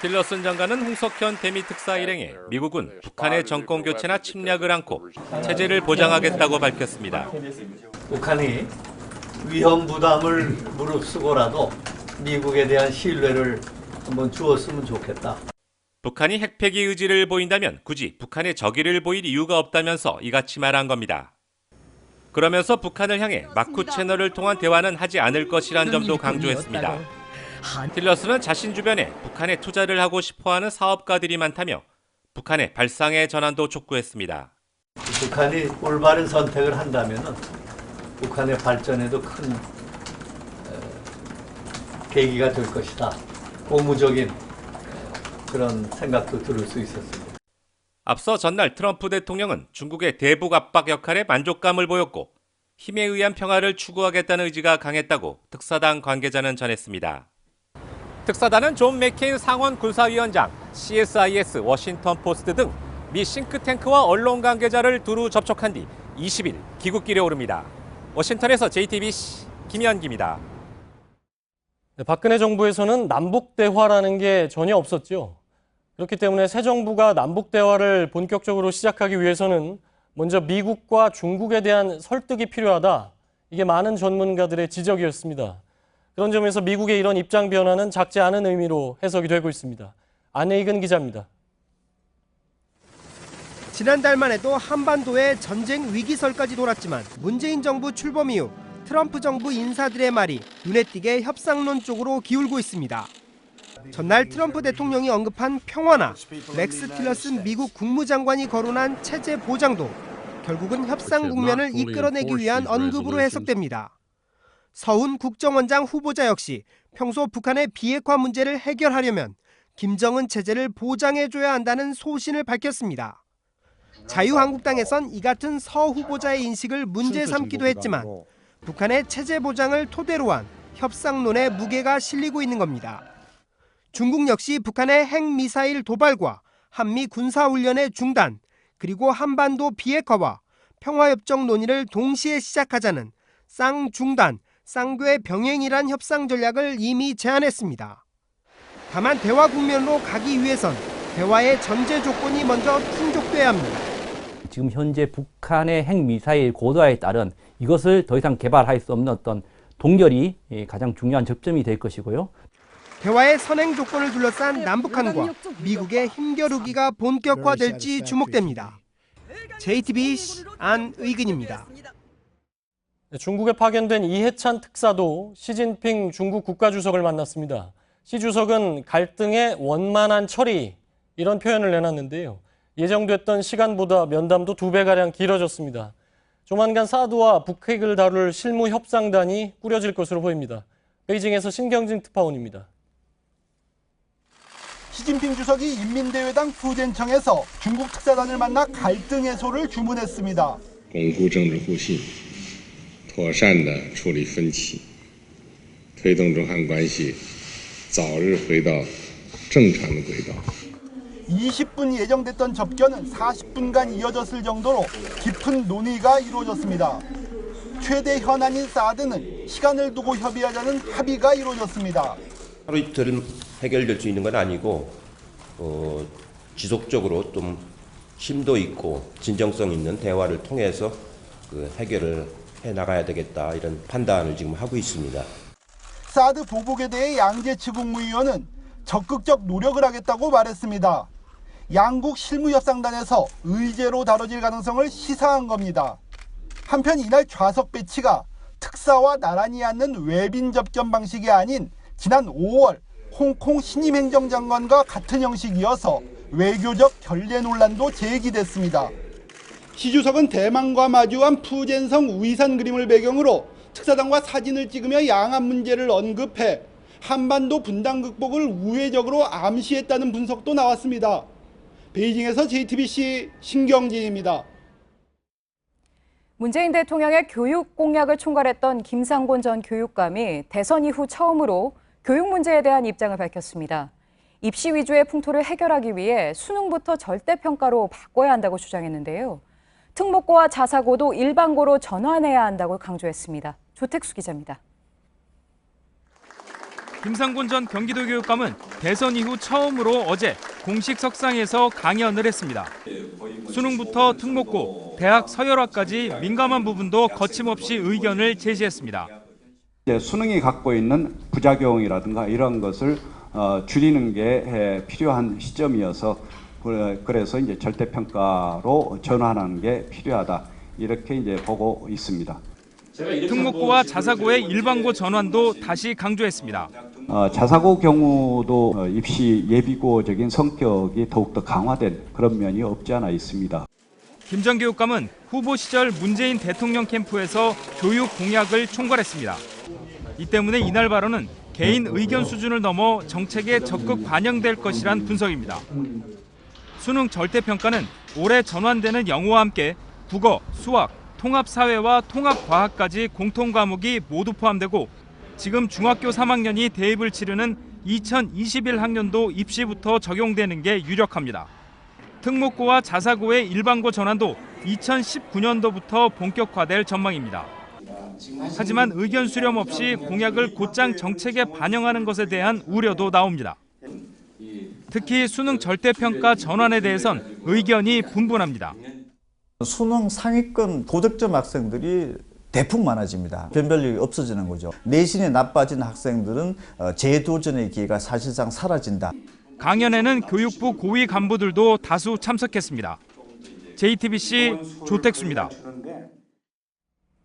틸러슨 장관은 홍석현 대미 특사 일행에 미국은 북한의 정권 교체나 침략을 않고 체제를 보장하겠다고 밝혔습니다. 북한이 위험 부담을 무릅쓰고라도 미국에 대한 신뢰를 한번 주었으면 좋겠다. 북한이 핵폐기 의지를 보인다면 굳이 북한의 적의를 보일 이유가 없다면서 이같이 말한 겁니다. 그러면서 북한을 향해 마쿠 채널을 통한 대화는 하지 않을 것이란 점도 강조했습니다. 틸러슨은 자신 주변에 북한에 투자를 하고 싶어하는 사업가들이 많다며 북한의 발상의 전환도 촉구했습니다. 북한이 올바른 선택을 한다면 북한의 발전에도 큰 계기가 될 것이다. 고무적인 그런 생각도 들을 수 있었습니다. 앞서 전날 트럼프 대통령은 중국의 대북 압박 역할에 만족감을 보였고 힘에 의한 평화를 추구하겠다는 의지가 강했다고 특사단 관계자는 전했습니다. 특사단은 존 맥케인 상원 군사위원장, CSIS, 워싱턴 포스트 등 미 싱크탱크와 언론 관계자를 두루 접촉한 뒤 20일 귀국길에 오릅니다. 워싱턴에서 JTBC 김현기입니다. 박근혜 정부에서는 남북 대화라는 게 전혀 없었죠. 그렇기 때문에 새 정부가 남북 대화를 본격적으로 시작하기 위해서는 먼저 미국과 중국에 대한 설득이 필요하다. 이게 많은 전문가들의 지적이었습니다. 그런 점에서 미국의 이런 입장 변화는 작지 않은 의미로 해석이 되고 있습니다. 안혜익은 기자입니다. 지난달만 해도 한반도에 전쟁 위기설까지 돌았지만 문재인 정부 출범 이후 트럼프 정부 인사들의 말이 눈에 띄게 협상론 쪽으로 기울고 있습니다. 전날 트럼프 대통령이 언급한 평화나 렉스 틸러슨 미국 국무장관이 거론한 체제 보장도 결국은 협상 국면을 이끌어내기 위한 언급으로 해석됩니다. 서훈 국정원장 후보자 역시 평소 북한의 비핵화 문제를 해결하려면 김정은 체제를 보장해줘야 한다는 소신을 밝혔습니다. 자유한국당에선 이 같은 서 후보자의 인식을 문제 삼기도 했지만 북한의 체제 보장을 토대로 한 협상론에 무게가 실리고 있는 겁니다. 중국 역시 북한의 핵미사일 도발과 한미 군사훈련의 중단, 그리고 한반도 비핵화와 평화협정 논의를 동시에 시작하자는 쌍중단, 쌍궤 병행이란 협상 전략을 이미 제안했습니다. 다만 대화 국면으로 가기 위해선 대화의 전제 조건이 먼저 충족돼야 합니다. 지금 현재 북한의 핵미사일 고도화에 따른 이것을 더 이상 개발할 수 없는 어떤 동결이 가장 중요한 접점이 될 것이고요. 대화의 선행 조건을 둘러싼 남북한과 미국의 힘겨루기가 본격화될지 주목됩니다. JTBC 안의근입니다. 중국에 파견된 이해찬 특사도 시진핑 중국 국가주석을 만났습니다. 시 주석은 갈등의 원만한 처리, 이런 표현을 내놨는데요. 예정됐던 시간보다 면담도 2배가량 길어졌습니다. 조만간 사드와 북핵을 다룰 실무 협상단이 꾸려질 것으로 보입니다. 베이징에서 신경진 특파원입니다. 시진핑 주석이 인민대회당 푸젠청에서 중국 특사단을 만나 갈등 해소를 주문했습니다. 巩固政治互信，妥善地处理分歧，推动中韩关系早日回到正常的轨道。 20분 예정됐던 접견은 40분간 이어졌을 정도로 깊은 논의가 이루어졌습니다. 최대 현안인 사드는 시간을 두고 협의하자는 합의가 이루어졌습니다. 하루 이틀 해결될 수 있는 건 아니고 지속적으로 좀 심도 있고 진정성 있는 대화를 통해서 그 해결을 해나가야 되겠다 이런 판단을 지금 하고 있습니다. 사드 보복에 대해 양재 측 국무위원은 적극적 노력을 하겠다고 말했습니다. 양국 실무협상단에서 의제로 다뤄질 가능성을 시사한 겁니다. 한편 이날 좌석 배치가 특사와 나란히 앉는 외빈 접견 방식이 아닌 지난 5월 홍콩 신임 행정장관과 같은 형식이어서 외교적 결례 논란도 제기됐습니다. 시 주석은 대만과 마주한 푸젠성 우이산 그림을 배경으로 특사단과 사진을 찍으며 양안 문제를 언급해 한반도 분단 극복을 우회적으로 암시했다는 분석도 나왔습니다. 베이징에서 JTBC 신경진입니다. 문재인 대통령의 교육 공약을 총괄했던 김상곤 전 교육감이 대선 이후 처음으로 교육 문제에 대한 입장을 밝혔습니다. 입시 위주의 풍토를 해결하기 위해 수능부터 절대평가로 바꿔야 한다고 주장했는데요. 특목고와 자사고도 일반고로 전환해야 한다고 강조했습니다. 조택수 기자입니다. 김상곤 전 경기도 교육감은 대선 이후 처음으로 어제 공식 석상에서 강연을 했습니다. 수능부터 특목고, 대학 서열화까지 민감한 부분도 거침없이 의견을 제시했습니다. 수능이 갖고 있는 부작용이라든가 이런 것을 줄이는 게 필요한 시점이어서 그래서 이제 절대평가로 전환하는 게 필요하다 이렇게 이제 보고 있습니다. 특목고와 자사고의 일반고 전환도 다시 강조했습니다. 자사고 경우도 입시 예비고적인 성격이 더욱더 강화된 그런 면이 없지 않아 있습니다. 김 전 교육감은 후보 시절 문재인 대통령 캠프에서 교육 공약을 총괄했습니다. 이 때문에 이날 발언은 개인 의견 수준을 넘어 정책에 적극 반영될 것이란 분석입니다. 수능 절대평가는 올해 전환되는 영어와 함께 국어, 수학, 통합사회와 통합과학까지 공통과목이 모두 포함되고 지금 중학교 3학년이 대입을 치르는 2021학년도 입시부터 적용되는 게 유력합니다. 특목고와 자사고의 일반고 전환도 2019년도부터 본격화될 전망입니다. 하지만 의견 수렴 없이 공약을 곧장 정책에 반영하는 것에 대한 우려도 나옵니다. 특히 수능 절대평가 전환에 대해선 의견이 분분합니다. 수능 상위권 고득점 학생들이 대폭 많아집니다. 변별력이 없어지는 거죠. 내신이 나빠진 학생들은 재도전의 기회가 사실상 사라진다. 강연에는 교육부 고위 간부들도 다수 참석했습니다. JTBC 조택수입니다.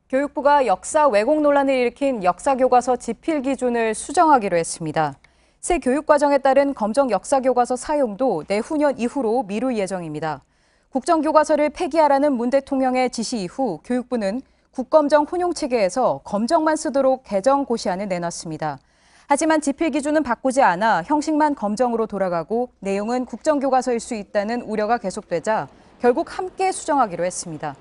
교육부가 역사 왜곡 논란을 일으킨 역사교과서 지필 기준을 수정하기로 했습니다. 새 교육과정에 따른 검정 역사교과서 사용도 내후년 이후로 미룰 예정입니다. 국정교과서를 폐기하라는 문 대통령의 지시 이후 교육부는 국검정 혼용 체계에서 검정만 쓰도록 개정 고시안을 내놨습니다. 하지만 지필 기준은 바꾸지 않아 형식만 검정으로 돌아가고 내용은 국정교과서일 수 있다는 우려가 계속되자 결국 함께 수정하기로 했습니다.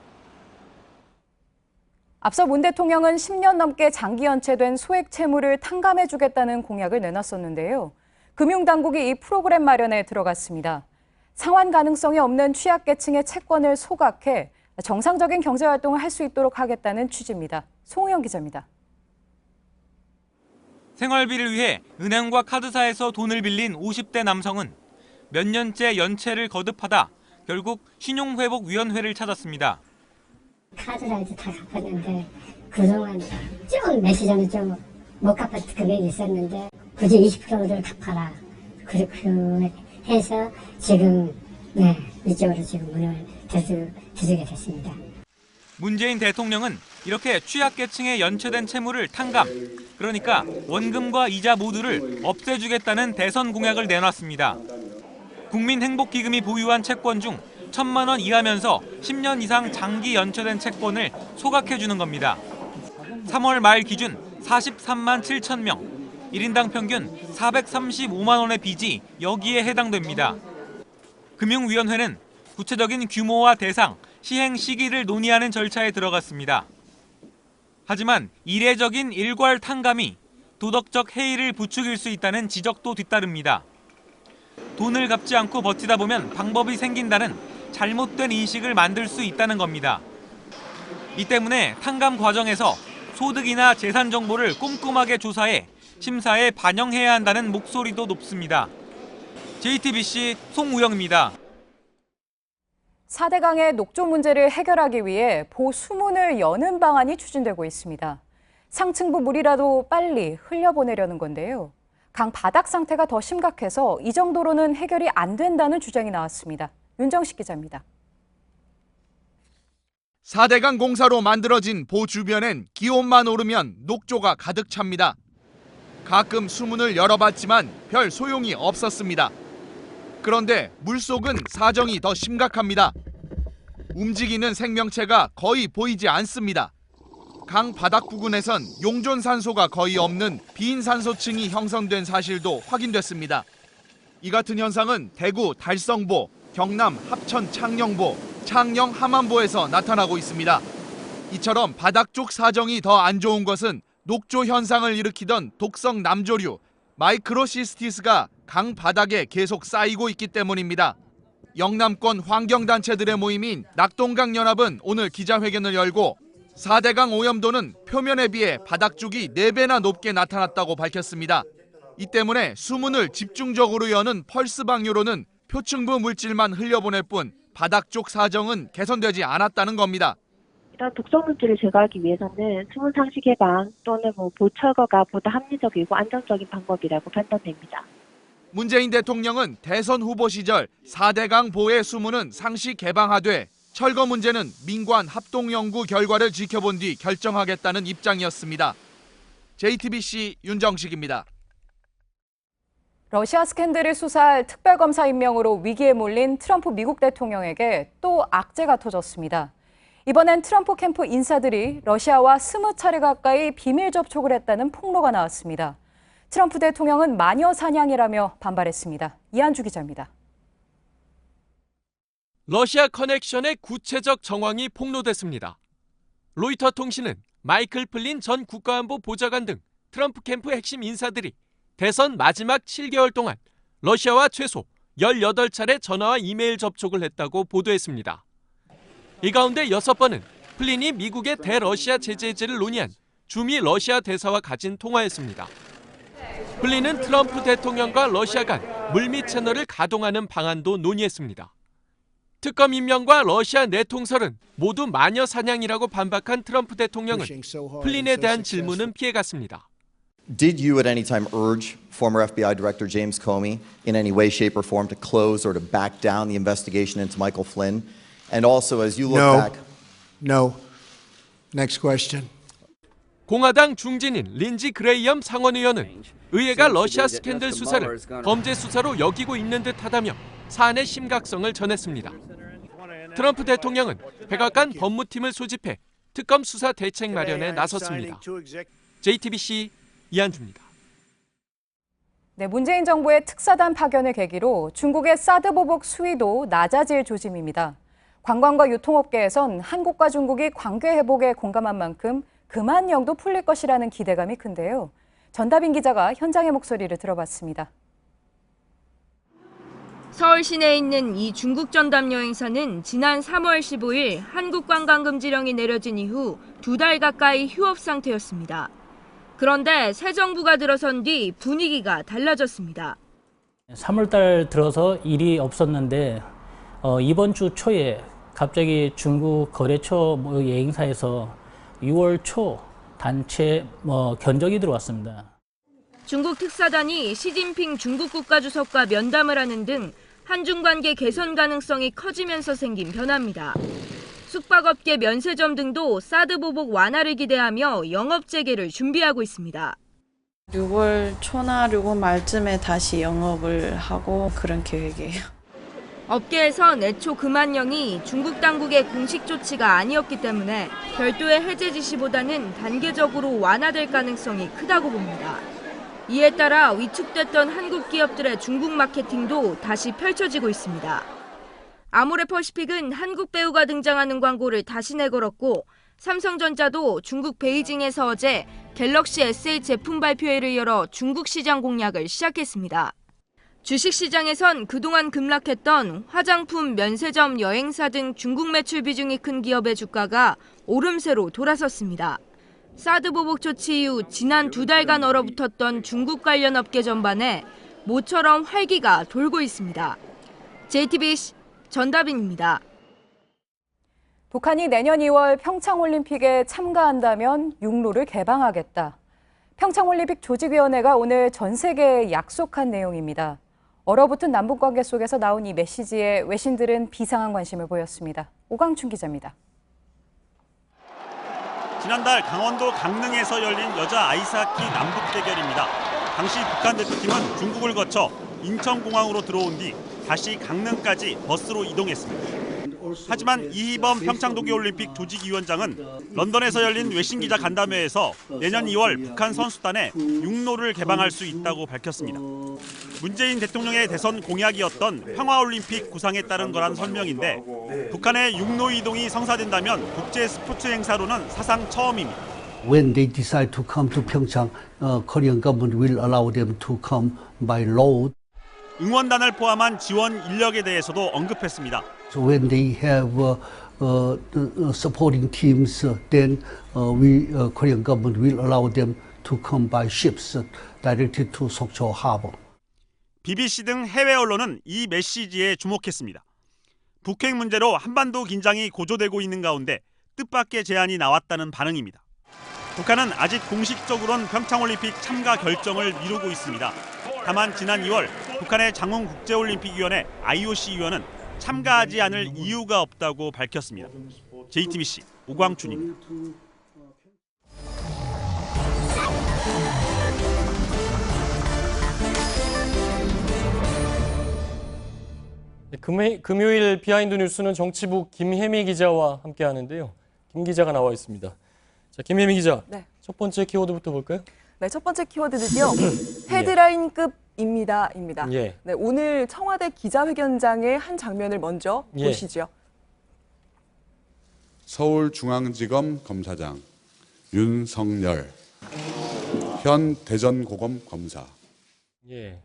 앞서 문 대통령은 10년 넘게 장기 연체된 소액 채무를 탕감해주겠다는 공약을 내놨었는데요. 금융당국이 이 프로그램 마련에 들어갔습니다. 상환 가능성이 없는 취약계층의 채권을 소각해 정상적인 경제활동을 할 수 있도록 하겠다는 취지입니다. 송우영 기자입니다. 생활비를 위해 은행과 카드사에서 돈을 빌린 50대 남성은 몇 년째 연체를 거듭하다 결국 신용회복위원회를 찾았습니다. 카드사에서 다 갚았는데 그동안 좀 몇 시 전에 좀 못 갚았을 금액이 있었는데 굳이 20%를 갚아라. 그렇게 해서 지금 이쪽으로 지금 문을 두드게 됐습니다. 문재인 대통령은 이렇게 취약계층의 연체된 채무를 탕감, 그러니까 원금과 이자 모두를 없애주겠다는 대선 공약을 내놨습니다. 국민행복기금이 보유한 채권 중 1,000만 원 이하면서 10년 이상 장기 연체된 채권을 소각해주는 겁니다. 3월 말 기준 43만 7천 명, 1인당 평균 435만 원의 빚이 여기에 해당됩니다. 금융위원회는 구체적인 규모와 대상, 시행 시기를 논의하는 절차에 들어갔습니다. 하지만 이례적인 일괄 탕감이 도덕적 해이를 부추길 수 있다는 지적도 뒤따릅니다. 돈을 갚지 않고 버티다 보면 방법이 생긴다는 잘못된 인식을 만들 수 있다는 겁니다. 이 때문에 탕감 과정에서 소득이나 재산 정보를 꼼꼼하게 조사해 심사에 반영해야 한다는 목소리도 높습니다. JTBC 송우영입니다. 4대강의 녹조 문제를 해결하기 위해 보수문을 여는 방안이 추진되고 있습니다. 상층부 물이라도 빨리 흘려보내려는 건데요. 강 바닥 상태가 더 심각해서 이 정도로는 해결이 안 된다는 주장이 나왔습니다. 윤정식 기자입니다. 4대강 공사로 만들어진 보 주변엔 기온만 오르면 녹조가 가득 찹니다. 가끔 수문을 열어봤지만 별 소용이 없었습니다. 그런데 물속은 사정이 더 심각합니다. 움직이는 생명체가 거의 보이지 않습니다. 강 바닥 부근에선 용존산소가 거의 없는 비인산소층이 형성된 사실도 확인됐습니다. 이 같은 현상은 대구 달성보, 경남 합천 창녕보, 창녕 함안보에서 나타나고 있습니다. 이처럼 바닥 쪽 사정이 더 안 좋은 것은 녹조 현상을 일으키던 독성 남조류 마이크로시스티스가 강 바닥에 계속 쌓이고 있기 때문입니다. 영남권 환경단체들의 모임인 낙동강연합은 오늘 기자회견을 열고 4대강 오염도는 표면에 비해 바닥 쪽이 4배나 높게 나타났다고 밝혔습니다. 이 때문에 수문을 집중적으로 여는 펄스 방류로는 표층부 물질만 흘려보낼 뿐 바닥 쪽 사정은 개선되지 않았다는 겁니다. 일단 독성 물질을 제거하기 위해서는 수문 상시 개방 또는 보철거가 보다 합리적이고 안정적인 방법이라고 판단됩니다. 문재인 대통령은 대선 후보 시절 4대강 보의 수문은 상시 개방하되 철거 문제는 민관 합동연구 결과를 지켜본 뒤 결정하겠다는 입장이었습니다. JTBC 윤정식입니다. 러시아 스캔들을 수사할 특별검사 임명으로 위기에 몰린 트럼프 미국 대통령에게 또 악재가 터졌습니다. 이번엔 트럼프 캠프 인사들이 러시아와 20차례 가까이 비밀 접촉을 했다는 폭로가 나왔습니다. 트럼프 대통령은 마녀 사냥이라며 반발했습니다. 이한주 기자입니다. 러시아 커넥션의 구체적 정황이 폭로됐습니다. 로이터 통신은 마이클 플린 전 국가안보 보좌관 등 트럼프 캠프 핵심 인사들이 대선 마지막 7개월 동안 러시아와 최소 18차례 전화와 이메일 접촉을 했다고 보도했습니다. 이 가운데 6번은 플린이 미국의 대러시아 제재 해제를 논의한 주미 러시아 대사와 가진 통화였습니다. 플린은 트럼프 대통령과 러시아 간 물밑 채널을 가동하는 방안도 논의했습니다. 특검 임명과 러시아 내통설은 모두 마녀 사냥이라고 반박한 트럼프 대통령은 플린에 대한 질문은 피해갔습니다. Did you at any time urge former FBI Director James Comey in any way, shape, or form to close or to back down the investigation into Michael Flynn? And also, as you look back... No. Next question. 공화당 중진인 린지 그레이엄 상원의원은 의회가 러시아 스캔들 수사를 범죄 수사로 여기고 있는 듯하다며 사안의 심각성을 전했습니다. 트럼프 대통령은 백악관 법무팀을 소집해 특검 수사 대책 마련에 나섰습니다. JTBC 이한주입니다. 네, 문재인 정부의 특사단 파견을 계기로 중국의 사드 보복 수위도 낮아질 조짐입니다. 관광과 유통업계에선 한국과 중국이 관계 회복에 공감한 만큼 금한령도 풀릴 것이라는 기대감이 큰데요. 전다빈 기자가 현장의 목소리를 들어봤습니다. 서울 시내에 있는 이 중국 전담 여행사는 지난 3월 15일 한국 관광 금지령이 내려진 이후 2달 가까이 휴업 상태였습니다. 그런데 새 정부가 들어선 뒤 분위기가 달라졌습니다. 3월 달 들어서 일이 없었는데 이번 주 초에 갑자기 중국 거래처 여행사에서 6월 초 단체 견적이 들어왔습니다. 중국 특사단이 시진핑 중국 국가주석과 면담을 하는 등 한중 관계 개선 가능성이 커지면서 생긴 변화입니다. 숙박업계 면세점 등도 사드 보복 완화를 기대하며 영업 재개를 준비하고 있습니다. 6월 초나 6월 말쯤에 다시 영업을 하고 그런 계획이에요. 업계에선 애초 금한령이 중국 당국의 공식 조치가 아니었기 때문에 별도의 해제 지시보다는 단계적으로 완화될 가능성이 크다고 봅니다. 이에 따라 위축됐던 한국 기업들의 중국 마케팅도 다시 펼쳐지고 있습니다. 아모레퍼시픽은 한국 배우가 등장하는 광고를 다시 내걸었고 삼성전자도 중국 베이징에서 어제 갤럭시 S8 제품 발표회를 열어 중국 시장 공략을 시작했습니다. 주식시장에선 그동안 급락했던 화장품, 면세점, 여행사 등 중국 매출 비중이 큰 기업의 주가가 오름세로 돌아섰습니다. 사드 보복 조치 이후 지난 2달간 얼어붙었던 중국 관련 업계 전반에 모처럼 활기가 돌고 있습니다. JTBC 전다빈입니다. 북한이 내년 2월 평창올림픽에 참가한다면 육로를 개방하겠다. 평창올림픽 조직위원회가 오늘 전 세계에 약속한 내용입니다. 얼어붙은 남북관계 속에서 나온 이 메시지에 외신들은 비상한 관심을 보였습니다. 오광춘 기자입니다. 지난달 강원도 강릉에서 열린 여자 아이스하키 남북 대결입니다. 당시 북한 대표팀은 중국을 거쳐 인천공항으로 들어온 뒤 다시 강릉까지 버스로 이동했습니다. 하지만 이희범 평창동계올림픽 조직위원장은 런던에서 열린 외신기자 간담회에서 내년 2월 북한 선수단에 육로를 개방할 수 있다고 밝혔습니다. 문재인 대통령의 대선 공약이었던 평화올림픽 구상에 따른 거란 설명인데 북한의 육로 이동이 성사된다면 국제 스포츠 행사로는 사상 처음입니다. When they decide to come to Pyeongchang, Korean government will allow them to come by road. 응원단을 포함한 지원 인력에 대해서도 언급했습니다. So when they have supporting teams, then Korean government will allow them to come by ships directed to Sokcho Harbor. BBC 등 해외 언론은 이 메시지에 주목했습니다. 북핵 문제로 한반도 긴장이 고조되고 있는 가운데 뜻밖의 제안이 나왔다는 반응입니다. 북한은 아직 공식적으로는 평창올림픽 참가 결정을 미루고 있습니다. 다만 지난 2월 북한의 장흥국제올림픽위원회 IOC 위원은 참가하지 않을 이유가 없다고 밝혔습니다. JTBC 오광춘입니다. 금요일 비하인드 뉴스는 정치부 김혜미 기자와 함께하는데요. 김 기자가 나와 있습니다. 자, 김혜미 기자, 네. 첫 번째 키워드부터 볼까요? 네, 첫 번째 키워드는요. 헤드라인급입니다. 예. 네, 오늘 청와대 기자회견장의 한 장면을 먼저 보시죠. 서울중앙지검 검사장 윤석열, 현 대전고검 검사. 예.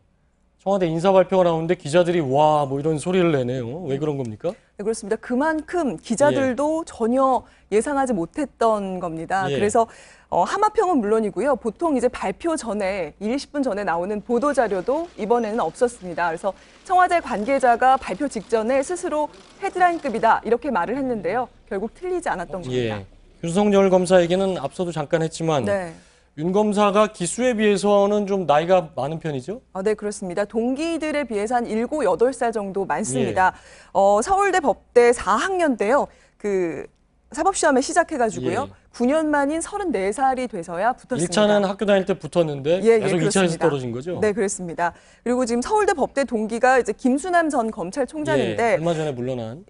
청와대 인사 발표가 나오는데 기자들이 와, 뭐 이런 소리를 내네요. 왜 그런 겁니까? 네, 그렇습니다. 그만큼 기자들도 전혀 예상하지 못했던 겁니다. 예. 그래서 하마평은 물론이고요. 보통 이제 발표 전에 20분 전에 나오는 보도 자료도 이번에는 없었습니다. 그래서 청와대 관계자가 발표 직전에 스스로 헤드라인급이다 이렇게 말을 했는데요. 결국 틀리지 않았던 겁니다. 예. 윤석열 검사에게는 앞서도 잠깐 했지만 네. 윤 검사가 기수에 비해서는 좀 나이가 많은 편이죠? 네, 그렇습니다. 동기들에 비해서 한 7, 8살 정도 많습니다. 예. 서울대 법대 4학년 때요. 그 사법시험에 시작해가지고요. 9년 만인 34살이 돼서야 붙었습니다. 1차는 학교 다닐 때 붙었는데 계속 2차에서 떨어진 거죠? 네, 그렇습니다. 그리고 지금 서울대 법대 동기가 이제 김수남 전 검찰총장인데 예, 얼마 전에 물러난.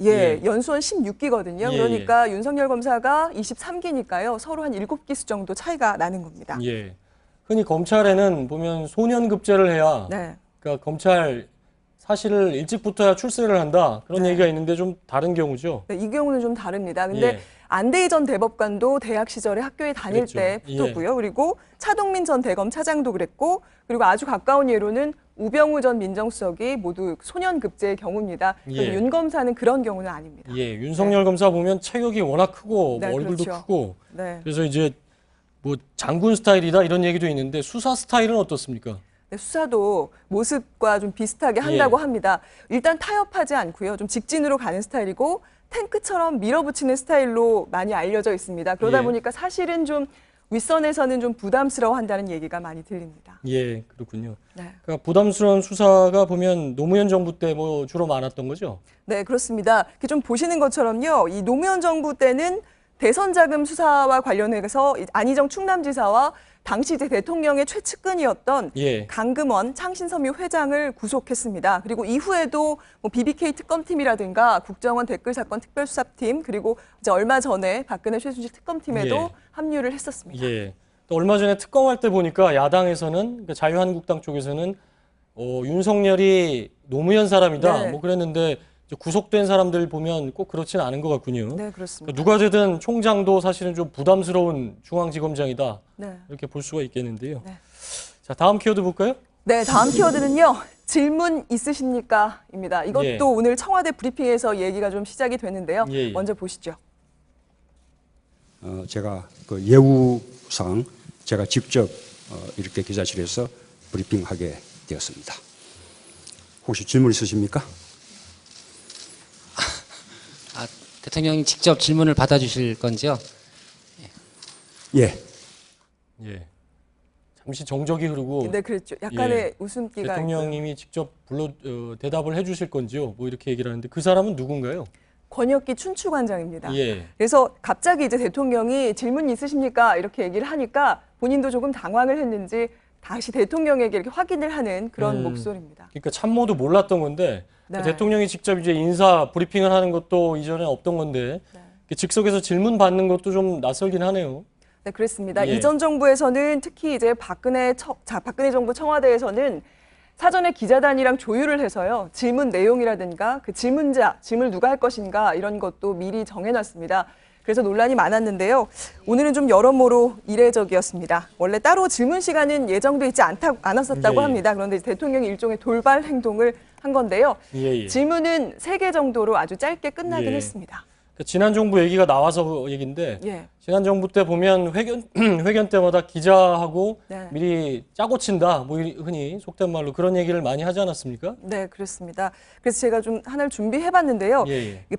연수원 16기거든요. 그러니까 윤석열 검사가 23기니까요. 서로 한 7기수 정도 차이가 나는 겁니다. 예. 흔히 검찰에는 보면 소년급제를 해야 그러니까 검찰 사실을 일찍 붙어야 출세를 한다. 그런 얘기가 있는데 좀 다른 경우죠. 네, 이 경우는 좀 다릅니다. 근데 안대희 전 대법관도 대학 시절에 학교에 다닐 때 붙었고요. 그리고 차동민 전 대검 차장도 그랬고, 그리고 아주 가까운 예로는 우병우 전 민정수석이 모두 소년급제의 경우입니다. 윤 검사는 그런 경우는 아닙니다. 예, 윤석열 검사 보면 체격이 워낙 크고 얼굴도 크고 그래서 이제 뭐 장군 스타일이다 이런 얘기도 있는데 수사 스타일은 어떻습니까? 네, 수사도 모습과 좀 비슷하게 한다고 합니다. 일단 타협하지 않고요. 좀 직진으로 가는 스타일이고 탱크처럼 밀어붙이는 스타일로 많이 알려져 있습니다. 그러다 보니까 사실은 좀 윗선에서는 좀 부담스러워한다는 얘기가 많이 들립니다. 예, 그렇군요. 네. 그러니까 부담스러운 수사가 보면 노무현 정부 때 뭐 주로 많았던 거죠? 네, 그렇습니다. 이렇게 좀 보시는 것처럼요. 이 노무현 정부 때는 대선 자금 수사와 관련해서 안희정 충남지사와 당시 이제 대통령의 최측근이었던 강금원 창신섬유 회장을 구속했습니다. 그리고 이후에도 뭐 BBK 특검팀이라든가 국정원 댓글 사건 특별수사팀 그리고 이제 얼마 전에 박근혜 최순실 특검팀에도 합류를 했었습니다. 또 얼마 전에 특검할 때 보니까 야당에서는 그러니까 자유한국당 쪽에서는 윤석열이 노무현 사람이다 뭐 그랬는데 구속된 사람들 보면 꼭 그렇지는 않은 것 같군요. 네, 그렇습니다. 누가 되든 총장도 사실은 좀 부담스러운 중앙지검장이다. 네. 이렇게 볼 수가 있겠는데요. 자, 다음 키워드 볼까요? 네, 다음 키워드는요. 질문 있으십니까? 입니다. 이것도 오늘 청와대 브리핑에서 얘기가 좀 시작이 됐는데요. 먼저 보시죠. 제가 그 예우상 제가 직접 이렇게 기자실에서 브리핑하게 되었습니다. 혹시 질문 있으십니까? 대통령이 직접 질문을 받아주실 건지요? 예. 잠시 정적이 흐르고. 네, 그랬죠. 약간의 웃음기가. 대통령님이 직접 대답을 해주실 건지요? 뭐 이렇게 얘기를 하는데 그 사람은 누군가요? 권혁기 춘추관장입니다. 그래서 갑자기 이제 대통령이 질문 있으십니까? 이렇게 얘기를 하니까 본인도 조금 당황을 했는지 다시 대통령에게 이렇게 확인을 하는 그런 목소리입니다. 그러니까 참모도 몰랐던 건데 대통령이 직접 이제 인사 브리핑을 하는 것도 이전에 없던 건데 즉석에서 질문 받는 것도 좀 낯설긴 하네요. 네, 그렇습니다. 이전 정부에서는 특히 이제 박근혜 정부 청와대에서는 사전에 기자단이랑 조율을 해서요. 질문 내용이라든가 그 질문자, 질문을 누가 할 것인가 이런 것도 미리 정해놨습니다. 그래서 논란이 많았는데요. 오늘은 좀 여러모로 이례적이었습니다. 원래 따로 질문 시간은 예정돼 있지 않았었다고 합니다. 그런데 대통령이 일종의 돌발 행동을 한 건데요. 질문은 3개 정도로 아주 짧게 끝나긴 했습니다. 지난 정부 얘기가 나와서 얘기인데 지난 정부 때 보면 회견 때마다 기자하고 미리 짜고 친다, 뭐 흔히 속된 말로 그런 얘기를 많이 하지 않았습니까? 네, 그렇습니다. 그래서 제가 좀 하나를 준비해봤는데요.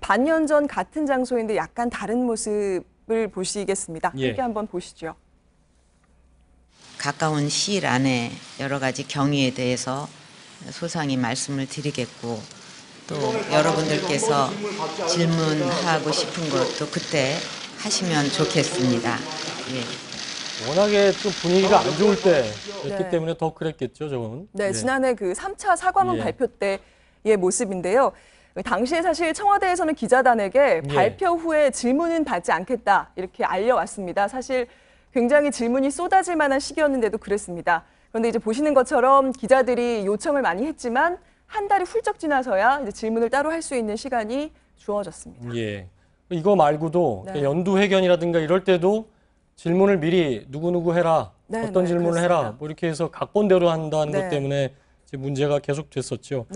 반년 전 같은 장소인데 약간 다른 모습을 보시겠습니다. 함께 한번 보시죠. 가까운 시일 안에 여러 가지 경위에 대해서 소상히 말씀을 드리겠고 또 여러분들께서 질문하고 싶은 것도 그때 하시면 좋겠습니다. 워낙에 좀 분위기가 안 좋을 때였기 때문에 더 그랬겠죠, 저건. 네, 지난해 그 3차 사과문 발표 때의 모습인데요. 당시에 사실 청와대에서는 기자단에게 발표 후에 질문은 받지 않겠다 이렇게 알려왔습니다. 사실 굉장히 질문이 쏟아질 만한 시기였는데도 그랬습니다. 그런데 이제 보시는 것처럼 기자들이 요청을 많이 했지만 한 달이 훌쩍 지나서야 이제 질문을 따로 할 수 있는 시간이 주어졌습니다. 이거 말고도 연두 회견이라든가 이럴 때도 질문을 미리 누구누구 해라, 어떤 질문을 해라, 뭐 이렇게 해서 각본대로 한다는 것 때문에 이제 문제가 계속 됐었죠.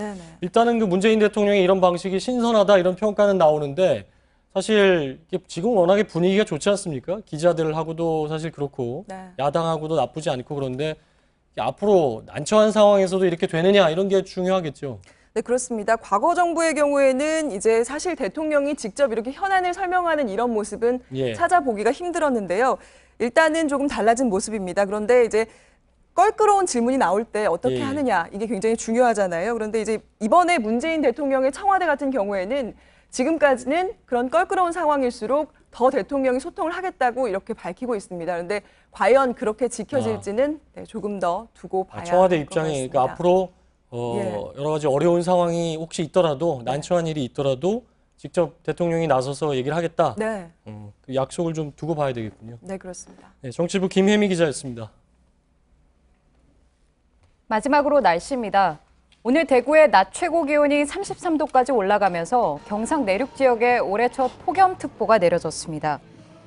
일단은 그 문재인 대통령의 이런 방식이 신선하다 이런 평가는 나오는데 사실 지금 워낙에 분위기가 좋지 않습니까? 기자들하고도 사실 그렇고 야당하고도 나쁘지 않고 그런데 앞으로 난처한 상황에서도 이렇게 되느냐 이런 게 중요하겠죠. 네, 그렇습니다. 과거 정부의 경우에는 이제 사실 대통령이 직접 이렇게 현안을 설명하는 이런 모습은 찾아보기가 힘들었는데요. 일단은 조금 달라진 모습입니다. 그런데 이제 껄끄러운 질문이 나올 때 어떻게 하느냐 이게 굉장히 중요하잖아요. 그런데 이제 이번에 문재인 대통령의 청와대 같은 경우에는 지금까지는 그런 껄끄러운 상황일수록 더 대통령이 소통을 하겠다고 이렇게 밝히고 있습니다. 그런데 과연 그렇게 지켜질지는 조금 더 두고 봐야 할 것 같습니다. 청와대 입장에 그러니까 앞으로 여러 가지 어려운 상황이 혹시 있더라도 난처한 일이 있더라도 직접 대통령이 나서서 얘기를 하겠다. 그 약속을 좀 두고 봐야 되겠군요. 네, 그렇습니다. 정치부 김혜미 기자였습니다. 마지막으로 날씨입니다. 오늘 대구의 낮 최고 기온이 33도까지 올라가면서 경상 내륙 지역에 올해 첫 폭염특보가 내려졌습니다.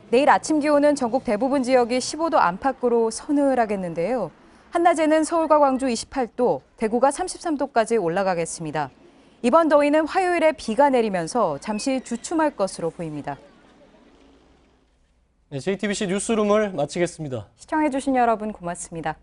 내일 아침 기온은 전국 대부분 지역이 15도 안팎으로 서늘하겠는데요. 한낮에는 서울과 광주 28도, 대구가 33도까지 올라가겠습니다. 이번 더위는 화요일에 비가 내리면서 잠시 주춤할 것으로 보입니다. JTBC 뉴스룸을 마치겠습니다. 시청해주신 여러분 고맙습니다.